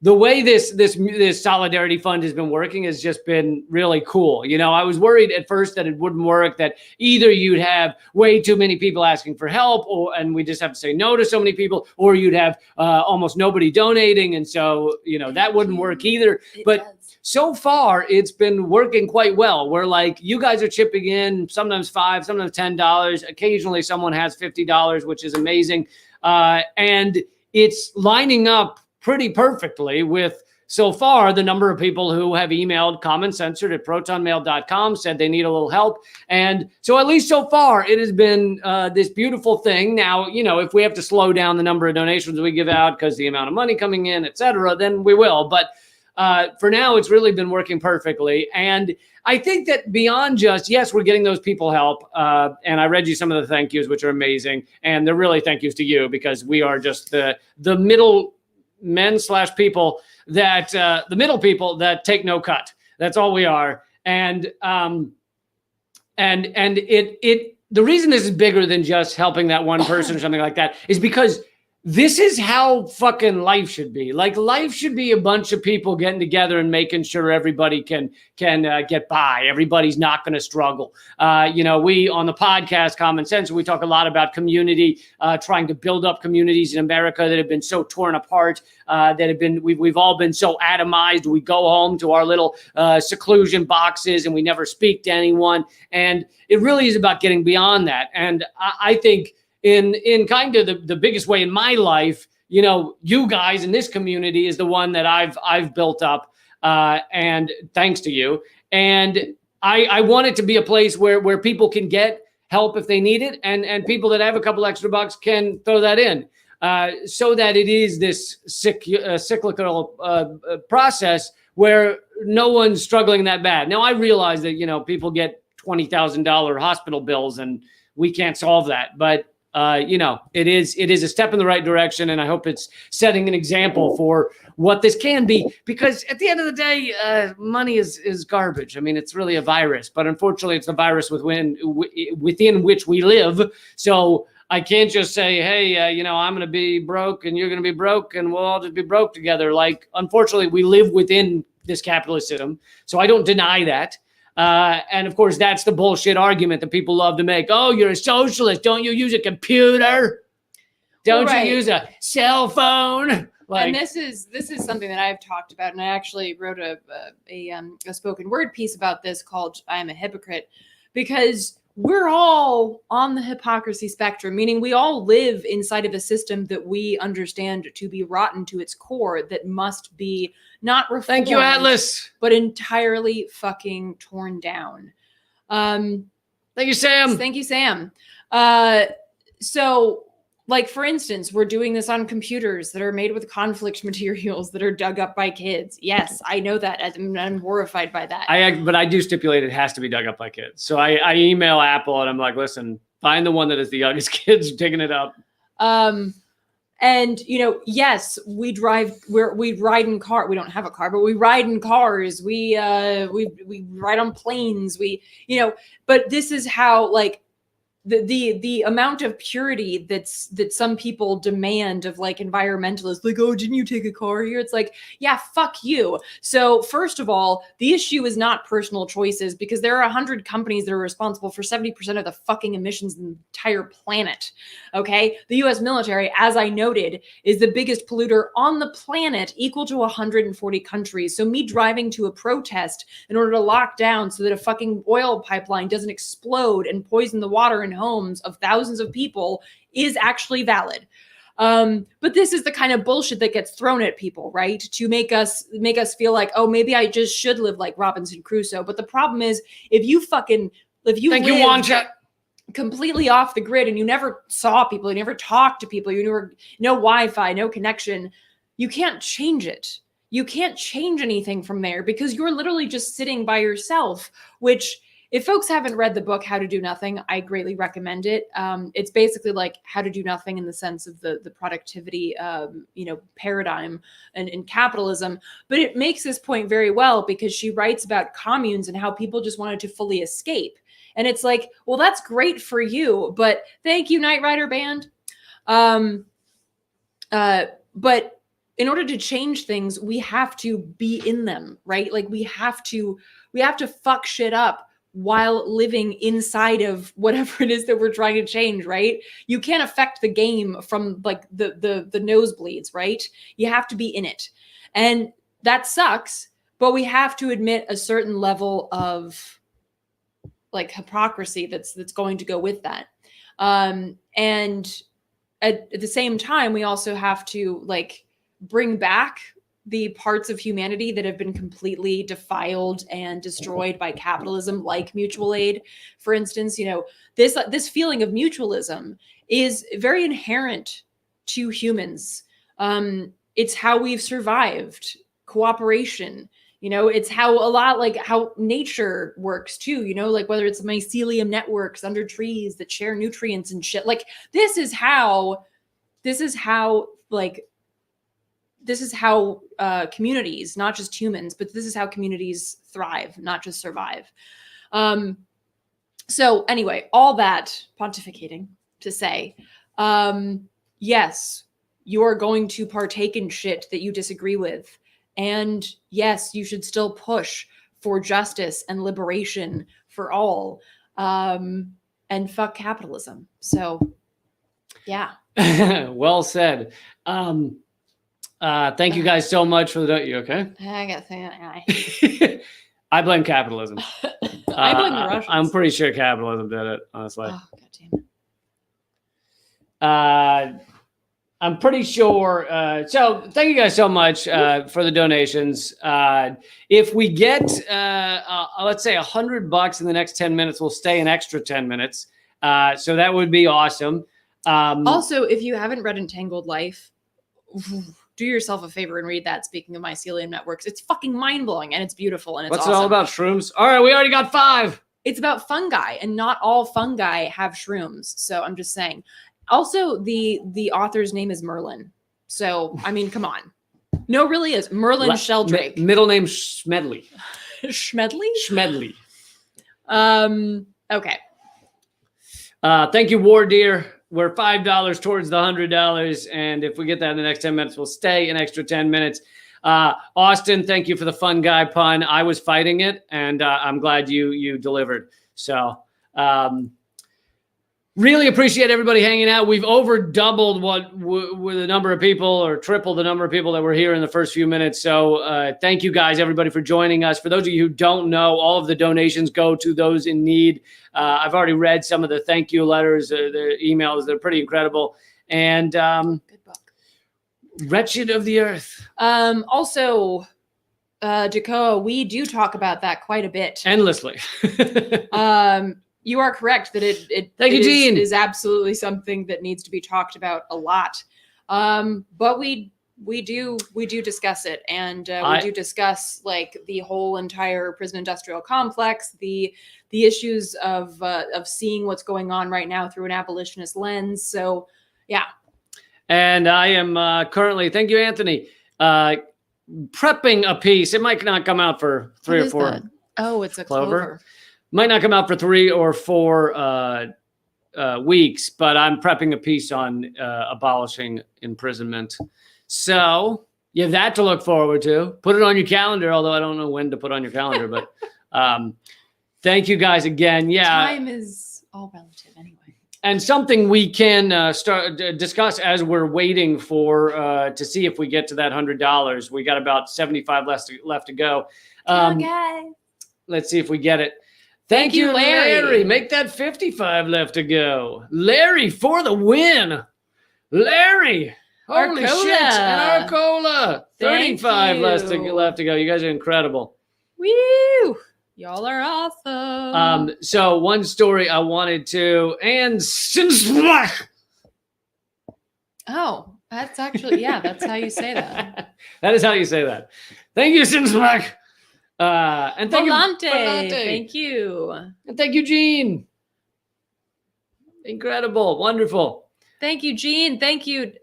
Speaker 1: the way this Solidarity Fund has been working has just been really cool. You know, I was worried at first that it wouldn't work, that either you'd have way too many people asking for help, and we just have to say no to so many people, or you'd have almost nobody donating. And so, that wouldn't work either. But so far, it's been working quite well. Where you guys are chipping in, sometimes $5, sometimes $10. Occasionally someone has $50, which is amazing. And it's lining up pretty perfectly with, so far, the number of people who have emailed commoncensored@protonmail.com, said they need a little help. And so at least so far, it has been this beautiful thing. Now, if we have to slow down the number of donations we give out because the amount of money coming in, et cetera, then we will. But for now, it's really been working perfectly. And I think that beyond just, yes, we're getting those people help. And I read you some of the thank yous, which are amazing. And they're really thank yous to you, because we are just the middle men/people that the middle people that take no cut. That's all we are. And the reason this is bigger than just helping that one person or something like that is because this is how fucking life should be. Life should be a bunch of people getting together and making sure everybody can get by. Everybody's not going to struggle. We on the podcast Common Sense, we talk a lot about community, trying to build up communities in America that have been so torn apart, we've all been so atomized. We go home to our little seclusion boxes and we never speak to anyone. And it really is about getting beyond that. And I think in kind of the biggest way in my life, you guys in this community is the one that I've built up, and thanks to you. And I want it to be a place where people can get help if they need it, and people that have a couple extra bucks can throw that in, so that it is this cyclical process where no one's struggling that bad. Now I realize that people get $20,000 hospital bills and we can't solve that, but it is a step in the right direction, and I hope it's setting an example for what this can be, because at the end of the day, money is garbage. I mean, it's really a virus, but unfortunately it's the virus within which we live. So I can't just say, hey, I'm going to be broke and you're going to be broke and we'll all just be broke together. Unfortunately, we live within this capitalist system. So I don't deny that. And of course, that's the bullshit argument that people love to make. Oh, you're a socialist. Don't you use a computer? Don't you use a cell phone?
Speaker 2: And this is something that I've talked about. And I actually wrote a spoken word piece about this called "I Am a Hypocrite," because we're all on the hypocrisy spectrum, meaning we all live inside of a system that we understand to be rotten to its core, that must be not reformed.
Speaker 1: Thank you, Atlas.
Speaker 2: But entirely fucking torn down.
Speaker 1: Thank you, Sam.
Speaker 2: Thank you, Sam. So Like, for instance, we're doing this on computers that are made with conflict materials that are dug up by kids. Yes, I know that. I'm horrified by that.
Speaker 1: But I do stipulate it has to be dug up by kids. So I email Apple and I'm like, listen, find the one that is the youngest kids digging it up.
Speaker 2: And yes, we ride in car. We don't have a car, but we ride in cars. We ride on planes. But this is how, like, the amount of purity that some people demand of, like, environmentalists, like, oh, didn't you take a car here? It's like, yeah, fuck you. So first of all, the issue is not personal choices, because there are 100 companies that are responsible for 70% of the fucking emissions in the entire planet. Okay. The US military, as I noted, is the biggest polluter on the planet, equal to 140 countries. So me driving to a protest in order to lock down so that a fucking oil pipeline doesn't explode and poison the water in homes of thousands of people is actually valid. But this is the kind of bullshit that gets thrown at people, right? To make us feel like, oh, maybe I just should live like Robinson Crusoe. But the problem is, if you live completely off the grid and you never saw people, you never talked to people, you never, no Wi-Fi, no connection, you can't change it. You can't change anything from there, because you're literally just sitting by yourself, which, if folks haven't read the book, How to Do Nothing, I greatly recommend it. It's basically like how to do nothing in the sense of the productivity, paradigm and capitalism. But it makes this point very well, because she writes about communes and how people just wanted to fully escape. And it's like, well, that's great for you, but thank you, Knight Rider band. But in order to change things, we have to be in them, right? Like, we have to fuck shit up while living inside of whatever it is that we're trying to change, right? You can't affect the game from, like, the nosebleeds, right? You have to be in it. And that sucks, but we have to admit a certain level of, like, hypocrisy that's going to go with that. And at the same time, we also have to, like, bring back the parts of humanity that have been completely defiled and destroyed by capitalism, like mutual aid. For instance, this feeling of mutualism is very inherent to humans. It's how we've survived. Cooperation, it's how a lot, like, how nature works too, like, whether it's mycelium networks under trees that share nutrients and shit. Like, this is how communities, not just humans, but this is how communities thrive, not just survive. So anyway, all that pontificating to say, yes, you are going to partake in shit that you disagree with. And yes, you should still push for justice and liberation for all, and fuck capitalism. So yeah.
Speaker 1: Well said. Thank you guys so much for the. You okay?
Speaker 2: I got that.
Speaker 1: I blame capitalism.
Speaker 2: I blame the Russians.
Speaker 1: I'm pretty sure capitalism did it, honestly.
Speaker 2: Oh, God damn it.
Speaker 1: I'm pretty sure. So thank you guys so much for the donations. If we get, let's say $100 in the next 10 minutes, we'll stay an extra 10 minutes. So that would be awesome.
Speaker 2: Also, if you haven't read Entangled Life, do yourself a favor and read that. Speaking of mycelium networks, it's fucking mind-blowing and it's beautiful and it's awesome.
Speaker 1: What's it all about? Shrooms? All right, we already got 5.
Speaker 2: It's about fungi, and not all fungi have shrooms. So I'm just saying. Also, the author's name is Merlin. So, I mean, come on. No, it really is. Merlin Sheldrake.
Speaker 1: Middle name Schmedley.
Speaker 2: Schmedley?
Speaker 1: Schmedley.
Speaker 2: Okay.
Speaker 1: Thank you, War Deer. We're $5 towards the $100. And if we get that in the next 10 minutes, we'll stay an extra 10 minutes. Austin, thank you for the fun guy pun. I was fighting it, and I'm glad you delivered. So, really appreciate everybody hanging out. We've over doubled with the number of people, or tripled the number of people that were here in the first few minutes. So thank you guys, everybody, for joining us. For those of you who don't know, all of the donations go to those in need. I've already read some of the thank you letters, the emails. They're pretty incredible. And
Speaker 2: good book.
Speaker 1: Wretched of the Earth.
Speaker 2: Also, Jacoa, we do talk about that quite a bit.
Speaker 1: Endlessly.
Speaker 2: you are correct that it
Speaker 1: Thank you, Gene.
Speaker 2: is absolutely something that needs to be talked about a lot. But we do discuss it, and we do discuss like the whole entire prison industrial complex, the issues of seeing what's going on right now through an abolitionist lens. So yeah.
Speaker 1: And I am currently, thank you, Anthony, prepping a piece. It might not come out for 3 or 4.
Speaker 2: That? Oh, it's a clover.
Speaker 1: Might not come out for 3 or 4 weeks, but I'm prepping a piece on abolishing imprisonment. So you have that to look forward to. Put it on your calendar, although I don't know when to put on your calendar. But thank you guys again. Yeah,
Speaker 2: time is all relative anyway.
Speaker 1: And something we can discuss as we're waiting for to see if we get to that $100. We got about 75 left to go.
Speaker 2: Okay.
Speaker 1: Let's see if we get it. Thank you, Larry. Make that 55 left to go. Larry for the win. Larry. Holy
Speaker 2: Arcola.
Speaker 1: shit. And Arcola. 35 left to go. You guys are incredible.
Speaker 2: Woo! Y'all are awesome.
Speaker 1: So one story I wanted to, and since
Speaker 2: oh, that's actually, yeah, that's how you say that.
Speaker 1: That is how you say that. Thank you, Sinsmack. And thank
Speaker 2: Volante.
Speaker 1: you, Volante.
Speaker 2: Thank you.
Speaker 1: And thank you, Gene. Incredible. Wonderful.
Speaker 2: Thank you, Gene. Thank you,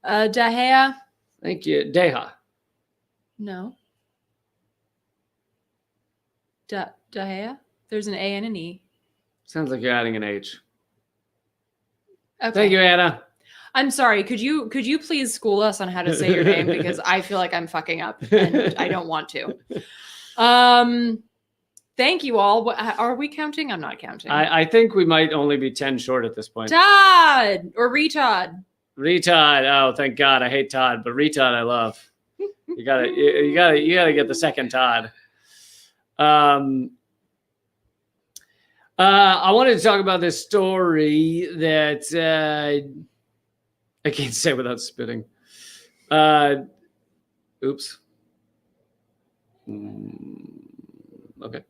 Speaker 2: Dahea.
Speaker 1: Thank you, Deha.
Speaker 2: No. Dahea? There's an A and an E.
Speaker 1: Sounds like you're adding an H.
Speaker 2: Okay.
Speaker 1: Thank you, Anna.
Speaker 2: I'm sorry. Could you please school us on how to say your name, because I feel like I'm fucking up and I don't want to. Thank you all. Are we counting? I'm not counting.
Speaker 1: I think we might only be 10 short at this point.
Speaker 2: Todd or Retod.
Speaker 1: Retod. Oh, thank God. I hate Todd, but Retod I love. You gotta get the second Todd. I wanted to talk about this story that I can't say without spitting. Oops. Okay.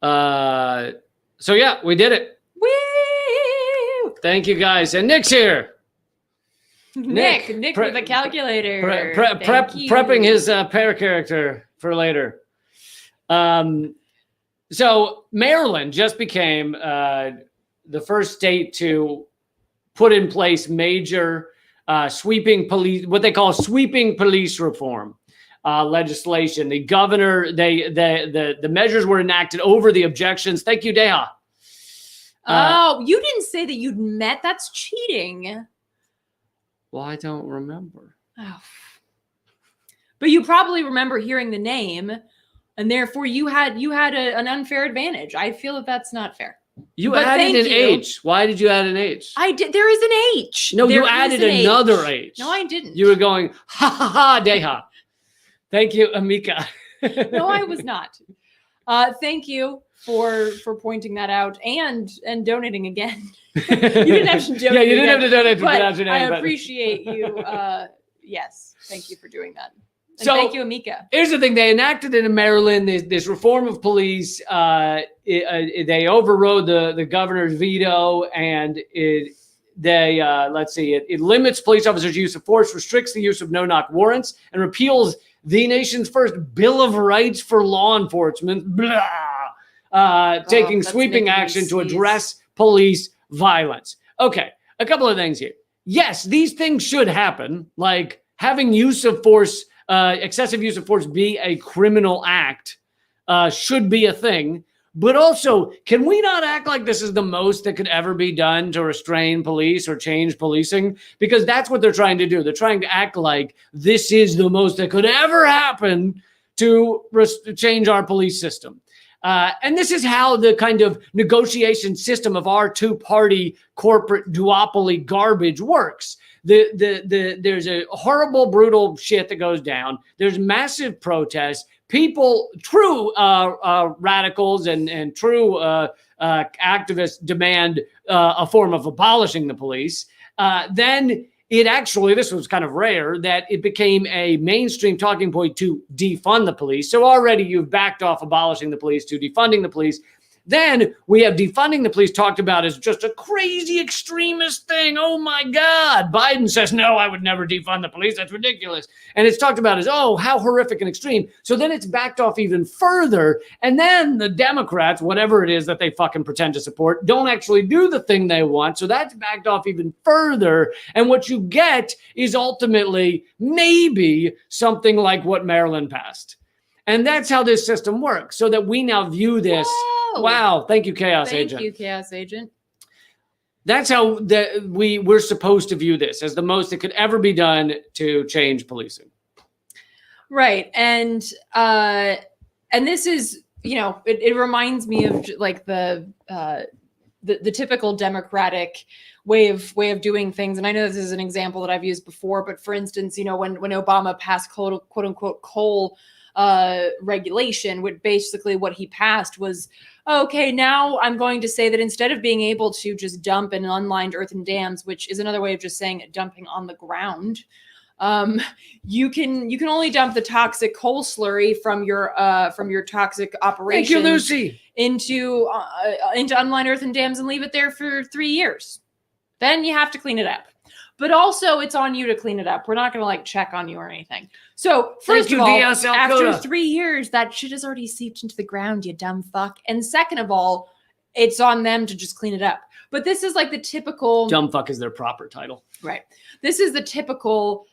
Speaker 1: So yeah, we did it.
Speaker 2: Woo!
Speaker 1: Thank you guys. And Nick's here.
Speaker 2: Nick with the calculator.
Speaker 1: Prepping his pair character for later. So Maryland just became the first state to put in place major sweeping police, what they call sweeping police reform legislation. The governor, the measures were enacted over the objections. Thank you, Deha.
Speaker 2: Oh, you didn't say that you'd met. That's cheating.
Speaker 1: Well, I don't remember.
Speaker 2: Oh. But you probably remember hearing the name, and therefore you had an unfair advantage. I feel that that's not fair.
Speaker 1: You added an H. Why did you add an H?
Speaker 2: I did. There is an H.
Speaker 1: No, you added another H.
Speaker 2: No, I didn't.
Speaker 1: You were going, ha ha ha, Deha. Thank you, Amika.
Speaker 2: No, I was not. Thank you for pointing that out and donating again. You didn't have to donate.
Speaker 1: Yeah, you didn't have to donate to pronounce your
Speaker 2: I
Speaker 1: name.
Speaker 2: appreciate you. Yes, thank you for doing that. And
Speaker 1: So
Speaker 2: thank you, Amika.
Speaker 1: Here's the thing: they enacted it in Maryland. This reform of police. They overrode the governor's veto, and it limits police officers' use of force, restricts the use of no-knock warrants, and repeals the nation's first Bill of Rights for law enforcement. Taking sweeping action to address police violence. Okay, a couple of things here. Yes, these things should happen, like having use of force. Excessive use of force be a criminal act should be a thing. But also, can we not act like this is the most that could ever be done to restrain police or change policing? Because that's what they're trying to do. They're trying to act like this is the most that could ever happen to change our police system. And this is how the kind of negotiation system of our two-party corporate duopoly garbage works. There's a horrible, brutal shit that goes down. There's massive protests. People, true radicals and true activists demand a form of abolishing the police. Then it actually, this was kind of rare, that it became a mainstream talking point to defund the police. So already you've backed off abolishing the police to defunding the police. Then we have defunding the police talked about as just a crazy extremist thing. Oh my God. Biden says, no, I would never defund the police. That's ridiculous. And it's talked about as, oh, how horrific and extreme. So then it's backed off even further. And then the Democrats, whatever it is that they fucking pretend to support, don't actually do the thing they want. So that's backed off even further. And what you get is ultimately maybe something like what Maryland passed. And that's how this system works. So that we now view this.
Speaker 2: Whoa.
Speaker 1: Wow. Thank you, Chaos Agent.
Speaker 2: Thank you, Chaos Agent.
Speaker 1: That's how we're supposed to view this, as the most that could ever be done to change policing.
Speaker 2: Right. And this is, it reminds me of like the typical Democratic way of doing things. And I know this is an example that I've used before, but for instance, when Obama passed quote unquote coal regulation, which basically what he passed was, okay, now I'm going to say that instead of being able to just dump in unlined earthen dams, which is another way of just saying dumping on the ground, you can only dump the toxic coal slurry from your toxic operation.
Speaker 1: Thank you, Lucy.
Speaker 2: Into unlined earthen dams and leave it there for 3 years. Then you have to clean it up. But also, it's on you to clean it up. We're not going to check on you or anything. So first of all, after 3 years, that shit has already seeped into the ground, you dumb fuck. And second of all, it's on them to just clean it up. But this is like the typical
Speaker 1: dumb fuck is their proper title,
Speaker 2: right? This is the typical.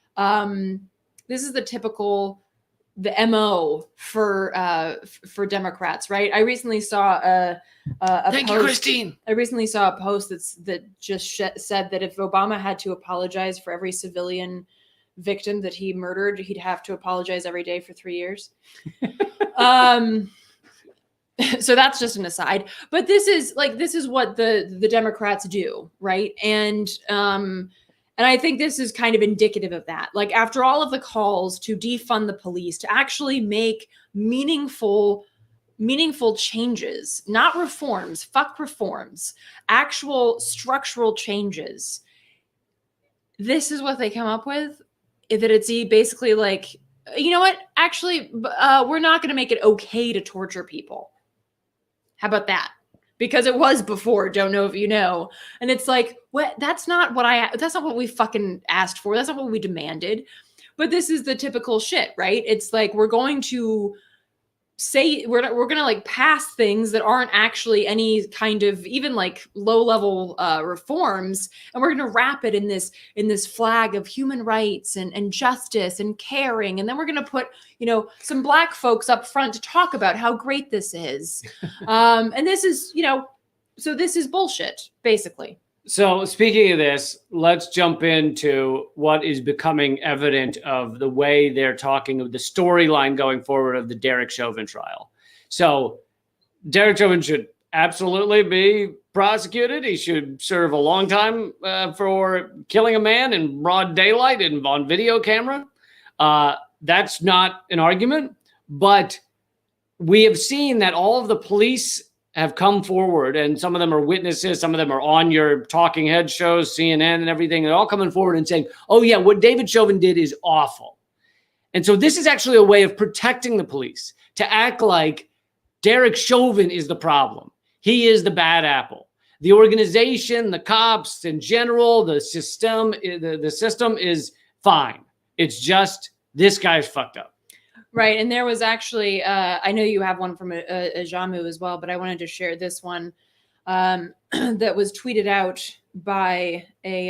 Speaker 2: The MO for Democrats, right? I recently saw a
Speaker 1: Thank
Speaker 2: post,
Speaker 1: you, Christine.
Speaker 2: I recently saw a post that just said that if Obama had to apologize for every civilian victim that he murdered, he'd have to apologize every day for 3 years. So that's just an aside. But this is what the Democrats do, right? And I think this is kind of indicative of that. Like, after all of the calls to defund the police, to actually make meaningful changes, not reforms, fuck reforms, actual structural changes. This is what they come up with, that it's basically like, you know what? Actually, we're not going to make it okay to torture people. How about that? Because it was before, don't know if you know. And it's like, what? That's not what we fucking asked for. That's not what we demanded. But this is the typical shit, right? It's like, we're going to say, we're going to pass things that aren't actually any kind of even low level reforms. And we're going to wrap it in this flag of human rights and justice and caring. And then we're going to put, some Black folks up front to talk about how great this is. And this is, so this is bullshit, basically.
Speaker 1: So speaking of this, let's jump into what is becoming evident of the way they're talking of the storyline going forward of the Derek Chauvin trial. So Derek Chauvin should absolutely be prosecuted. He should serve a long time for killing a man in broad daylight and on video camera. That's not an argument, but we have seen that all of the police have come forward, and some of them are witnesses, some of them are on your talking head shows, CNN and everything. They're all coming forward and saying, oh yeah, what David Chauvin did is awful. And so this is actually a way of protecting the police, to act like Derek Chauvin is the problem. He is the bad apple. The organization, the cops in general, the system is fine. It's just this guy's fucked up.
Speaker 2: Right. And there was actually, I know you have one from a Jamu as well, but I wanted to share this one that was tweeted out by a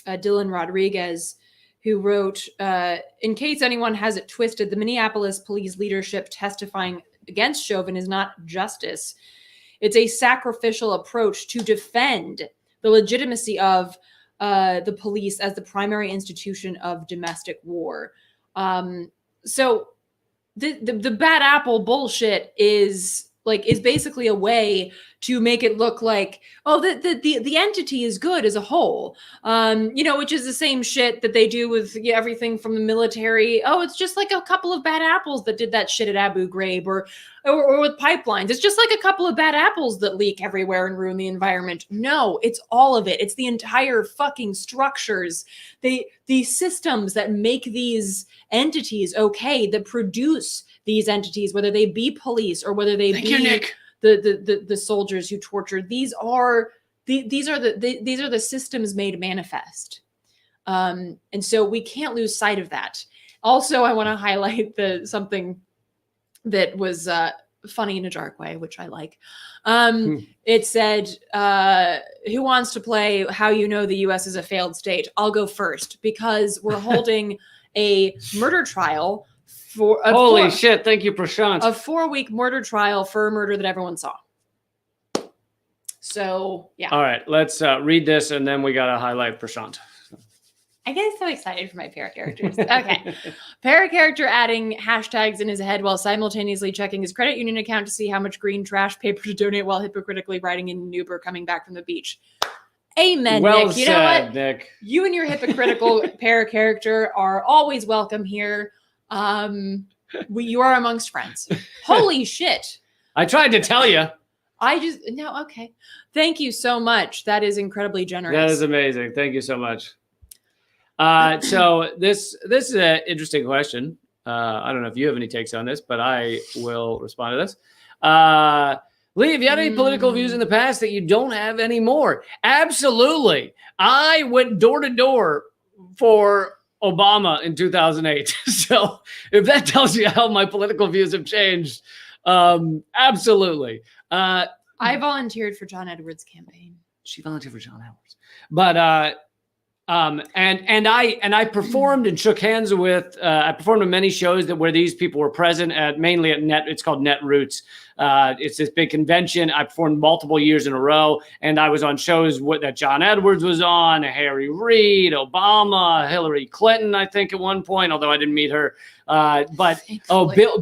Speaker 2: Dylan Rodriguez, who wrote, in case anyone has it twisted, the Minneapolis police leadership testifying against Chauvin is not justice. It's a sacrificial approach to defend the legitimacy of the police as the primary institution of domestic war. So the bad apple bullshit is basically a way to make it look like, oh, the entity is good as a whole, which is the same shit that they do with everything from the military. Oh, it's just like a couple of bad apples that did that shit at Abu Ghraib, or with pipelines. It's just like a couple of bad apples that leak everywhere and ruin the environment. No, it's all of it. It's the entire fucking structures, the systems that make these entities okay, that produce these entities, whether they be police or whether they be the soldiers who tortured. These are the systems made manifest. And so we can't lose sight of that. Also, I want to highlight something that was funny in a dark way, which I like. It said, who wants to play how you know the US is a failed state? I'll go first, because we're holding a murder trial for
Speaker 1: holy shit. Thank you, Prashant.
Speaker 2: A 4-week murder trial for a murder that everyone saw. So, yeah.
Speaker 1: All right, let's read this, and then we got to highlight Prashant.
Speaker 2: I get so excited for my para characters. Okay. Para character adding hashtags in his head while simultaneously checking his credit union account to see how much green trash paper to donate while hypocritically riding in an Uber coming back from the beach. Amen,
Speaker 1: well
Speaker 2: Nick. You
Speaker 1: said,
Speaker 2: know what?
Speaker 1: Nick.
Speaker 2: You and your hypocritical para character are always welcome here. You are amongst friends. Holy shit.
Speaker 1: I tried to tell you.
Speaker 2: Okay. Thank you so much. That is incredibly generous.
Speaker 1: That is amazing. Thank you so much. So this is an interesting question. I don't know if you have any takes on this, but I will respond to this. Lee, have you had any political views in the past that you don't have anymore? Absolutely. I went door to door for Obama in 2008. So if that tells you how my political views have changed, absolutely.
Speaker 2: I volunteered for John Edwards' campaign.
Speaker 1: She volunteered for John Edwards, but and I performed and shook hands with. I performed in many shows where these people were present at, mainly at Net. It's called Net Roots. It's this big convention. I performed multiple years in a row, and I was on shows that John Edwards was on, Harry Reid, Obama, Hillary Clinton, I think at one point, although I didn't meet her. But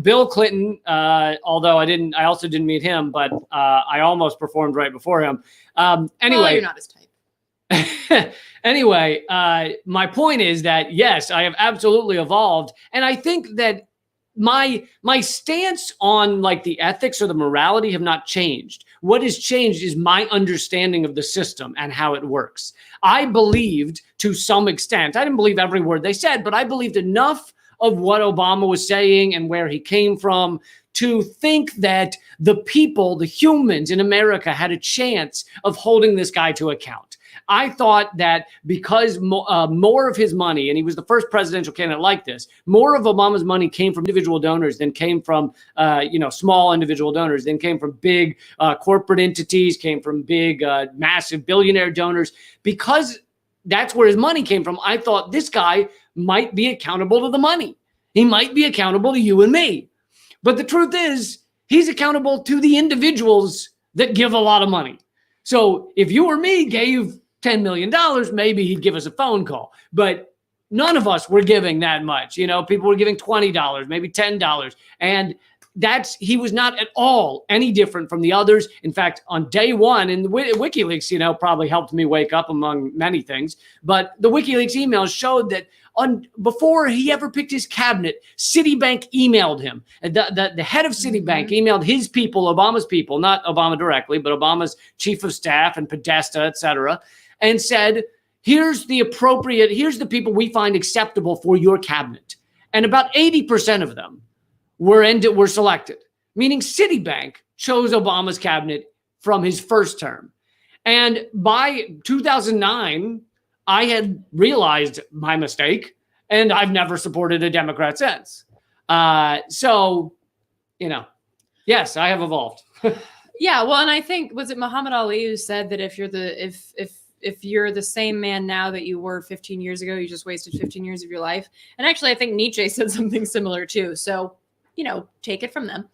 Speaker 1: Bill Clinton, although I also didn't meet him, but I almost performed right before him. Anyway,
Speaker 2: well, you're not his type.
Speaker 1: Anyway, my point is that, yes, I have absolutely evolved. And I think that my stance on like the ethics or the morality have not changed. What has changed is my understanding of the system and how it works. I believed to some extent, I didn't believe every word they said, but I believed enough of what Obama was saying and where he came from to think that the people, the humans in America, had a chance of holding this guy to account. I thought that because more of his money, and he was the first presidential candidate like this, more of Obama's money came from individual donors than came from, small individual donors, than came from big corporate entities, came from big, massive billionaire donors. Because that's where his money came from, I thought this guy might be accountable to the money. He might be accountable to you and me. But the truth is, he's accountable to the individuals that give a lot of money. So if you or me gave $10 million, maybe he'd give us a phone call. But none of us were giving that much. You know, people were giving $20, maybe $10. And he was not at all any different from the others. In fact, on day one, and WikiLeaks, probably helped me wake up among many things. But the WikiLeaks emails showed that before he ever picked his cabinet, Citibank emailed him. The head of Citibank emailed his people, Obama's people, not Obama directly, but Obama's chief of staff and Podesta, et cetera, and said, here's the people we find acceptable for your cabinet. And about 80% of them were selected, meaning Citibank chose Obama's cabinet from his first term. And by 2009, I had realized my mistake, and I've never supported a Democrat since. So, yes, I have evolved.
Speaker 2: Yeah, well, and I think, was it Muhammad Ali who said that if you're the same man now that you were 15 years ago, you just wasted 15 years of your life? And actually, I think Nietzsche said something similar too. So, take it from them.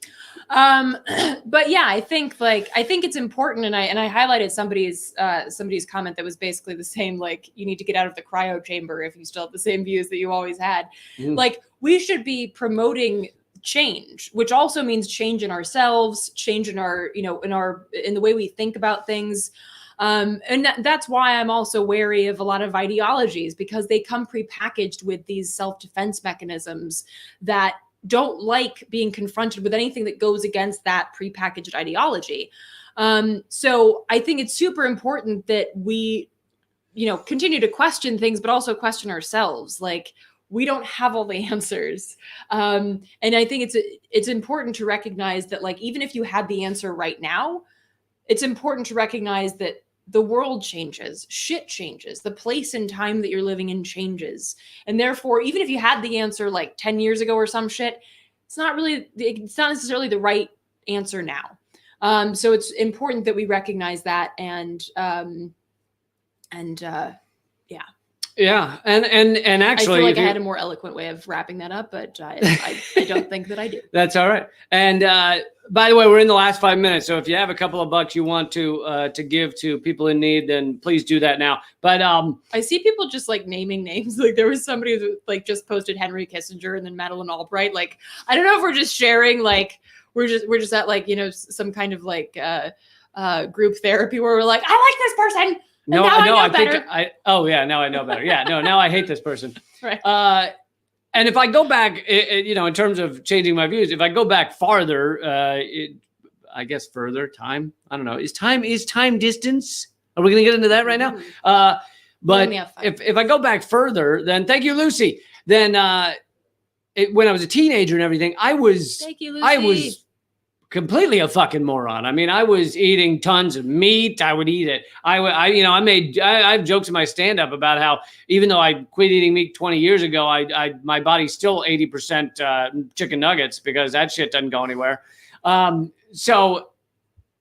Speaker 2: But yeah, I think it's important. And I highlighted somebody's comment that was basically the same, like, you need to get out of the cryo chamber if you still have the same views that you always had. Like, we should be promoting change, which also means change in ourselves, change in our, in the way we think about things. And that's why I'm also wary of a lot of ideologies, because they come prepackaged with these self-defense mechanisms that don't like being confronted with anything that goes against that prepackaged ideology. So I think it's super important that we, continue to question things, but also question ourselves. Like, we don't have all the answers. And I think it's important to recognize that, like, even if you had the answer right now, it's important to recognize that the world changes, shit changes, the place and time that you're living in changes. And therefore, even if you had the answer like 10 years ago or some shit, it's not necessarily the right answer now. So it's important that we recognize that
Speaker 1: Yeah, and actually,
Speaker 2: I feel like I had a more eloquent way of wrapping that up, but I don't think that I do.
Speaker 1: That's all right. And by the way, we're in the last 5 minutes, so if you have a couple of bucks you want to give to people in need, then please do that now. But
Speaker 2: I see people just like naming names. Like there was somebody who like just posted Henry Kissinger and then Madeleine Albright. Like I don't know if we're just sharing, like we're just at like, you know, some kind of like group therapy where we're like, I like this person.
Speaker 1: No,
Speaker 2: I
Speaker 1: think oh yeah, now I know better. Yeah, no, now I hate this person.
Speaker 2: Right.
Speaker 1: And if I go back, you know, in terms of changing my views, if I go back farther, I guess further time. I don't know. Is time distance? Are we going to get into that right now? But if I go back further, then thank you, Lucy. Then when I was a teenager and everything, I was completely a fucking moron. I mean, I was eating tons of meat. I would eat it. I have jokes in my stand-up about how even though I quit eating meat 20 years ago, my body's still 80% chicken nuggets because that shit doesn't go anywhere. So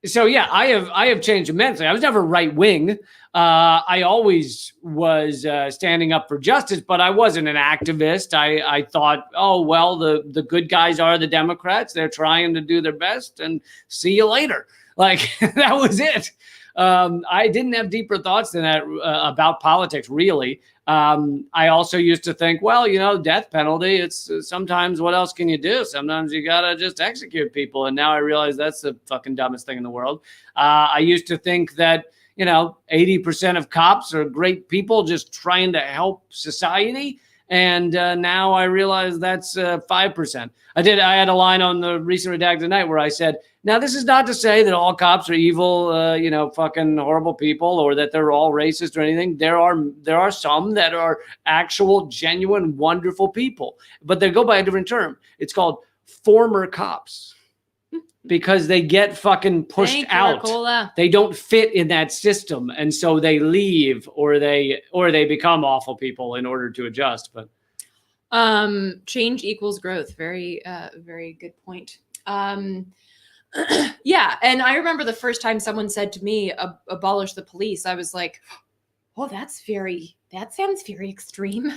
Speaker 1: yeah, I have changed immensely. I was never right wing. I always was standing up for justice, but I wasn't an activist. I thought, oh, well, the good guys are the Democrats. They're trying to do their best and see you later. Like that was it. I didn't have deeper thoughts than that about politics, really. I also used to think, well, you know, death penalty, it's sometimes what else can you do? Sometimes you got to just execute people. And now I realize that's the fucking dumbest thing in the world. I used to think that, you know, 80% of cops are great people just trying to help society. And now I realize that's 5%. I had a line on the recent Redacted Tonight where I said, now this is not to say that all cops are evil, you know, fucking horrible people, or that they're all racist or anything. There are some that are actual, genuine, wonderful people, but they go by a different term. It's called former cops. Because they get fucking pushed out. They don't fit in that system. And so they leave or they become awful people in order to adjust. But
Speaker 2: change equals growth. Very, very good point. Yeah. And I remember the first time someone said to me, abolish the police, I was like, oh, that sounds very extreme.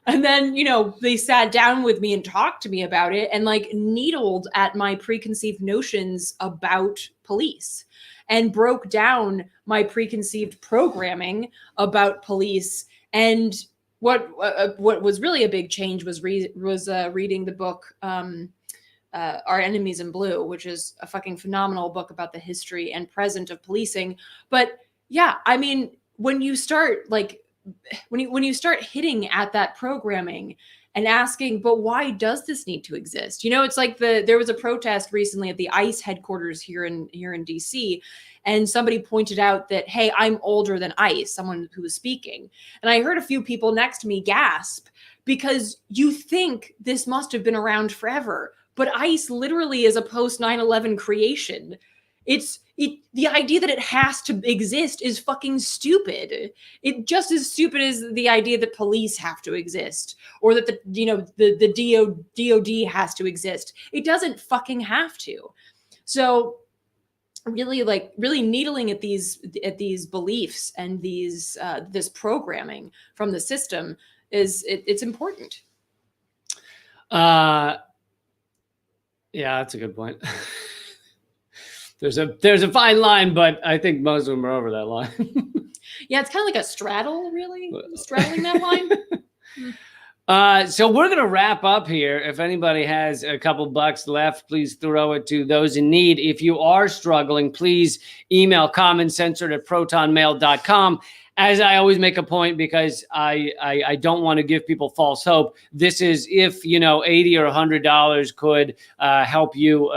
Speaker 2: And then, you know, they sat down with me and talked to me about it and like needled at my preconceived notions about police and broke down my preconceived programming about police. And what was really a big change was reading the book, Our Enemies in Blue, which is a fucking phenomenal book about the history and present of policing. But yeah, I mean, when you start hitting at that programming and asking, but why does this need to exist? You know, it's like there was a protest recently at the ICE headquarters here in DC, and somebody pointed out that, hey, I'm older than ICE, someone who was speaking. And I heard a few people next to me gasp because you think this must have been around forever. But ICE literally is a post 9/11 creation. The idea that it has to exist is fucking stupid. It just as stupid as the idea that police have to exist or that the DOD has to exist. It doesn't fucking have to. So really needling at these beliefs and this programming from the system it's important.
Speaker 1: Yeah, that's a good point. There's a fine line, but I think most of them are over that line.
Speaker 2: Yeah, it's kind of like a straddle, really, straddling that line.
Speaker 1: So we're going to wrap up here. If anybody has a couple bucks left, please throw it to those in need. If you are struggling, please email commoncensored@protonmail.com. As I always make a point, because I don't want to give people false hope. This is if, you know, $80 or $100 could help you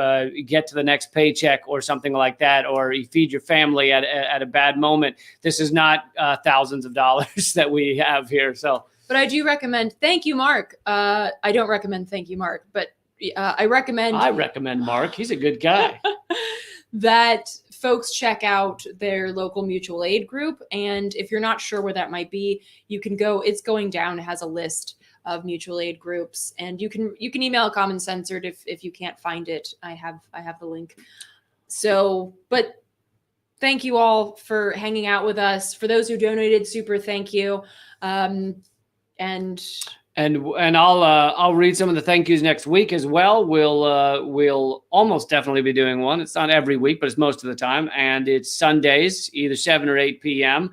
Speaker 1: get to the next paycheck or something like that, or you feed your family at a bad moment. This is not thousands of dollars that we have here. So
Speaker 2: But I do recommend Thank You, Mark. I don't recommend Thank You, Mark, but I recommend
Speaker 1: Mark. He's a good guy.
Speaker 2: that folks check out their local mutual aid group. And if you're not sure where that might be, you can go, it's going down. It has a list of mutual aid groups, and you can email Common Censored if you can't find it. I have the link. So, but thank you all for hanging out with us. For those who donated, super thank you. And
Speaker 1: I'll read some of the thank yous next week as well. We'll almost definitely be doing one. It's not every week, but it's most of the time, and it's Sundays, either 7 or 8 p.m.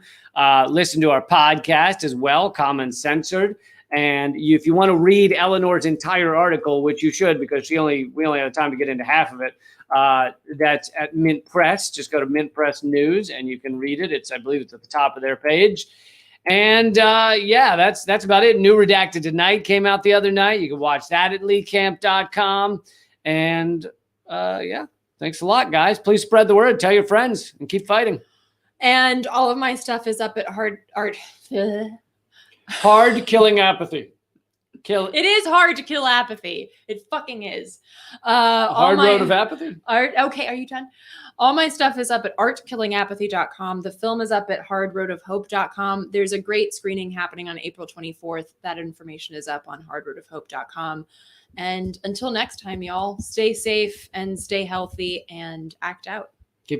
Speaker 1: Listen to our podcast as well, Common Censored. And if you want to read Eleanor's entire article, which you should, because we only have time to get into half of it, that's at Mint Press. Just go to Mint Press News and you can read it. I believe it's at the top of their page. And that's about it. New Redacted Tonight came out the other night. You can watch that at leecamp.com. And thanks a lot, guys. Please spread the word. Tell your friends and keep fighting.
Speaker 2: And all of my stuff is up at
Speaker 1: Hard Killing Apathy.
Speaker 2: It is hard to kill apathy. It fucking is.
Speaker 1: Hard Road of Apathy?
Speaker 2: Okay, are you done? All my stuff is up at artkillingapathy.com. The film is up at hardroadofhope.com. There's a great screening happening on April 24th. That information is up on hardroadofhope.com. And until next time, y'all, stay safe and stay healthy and act out.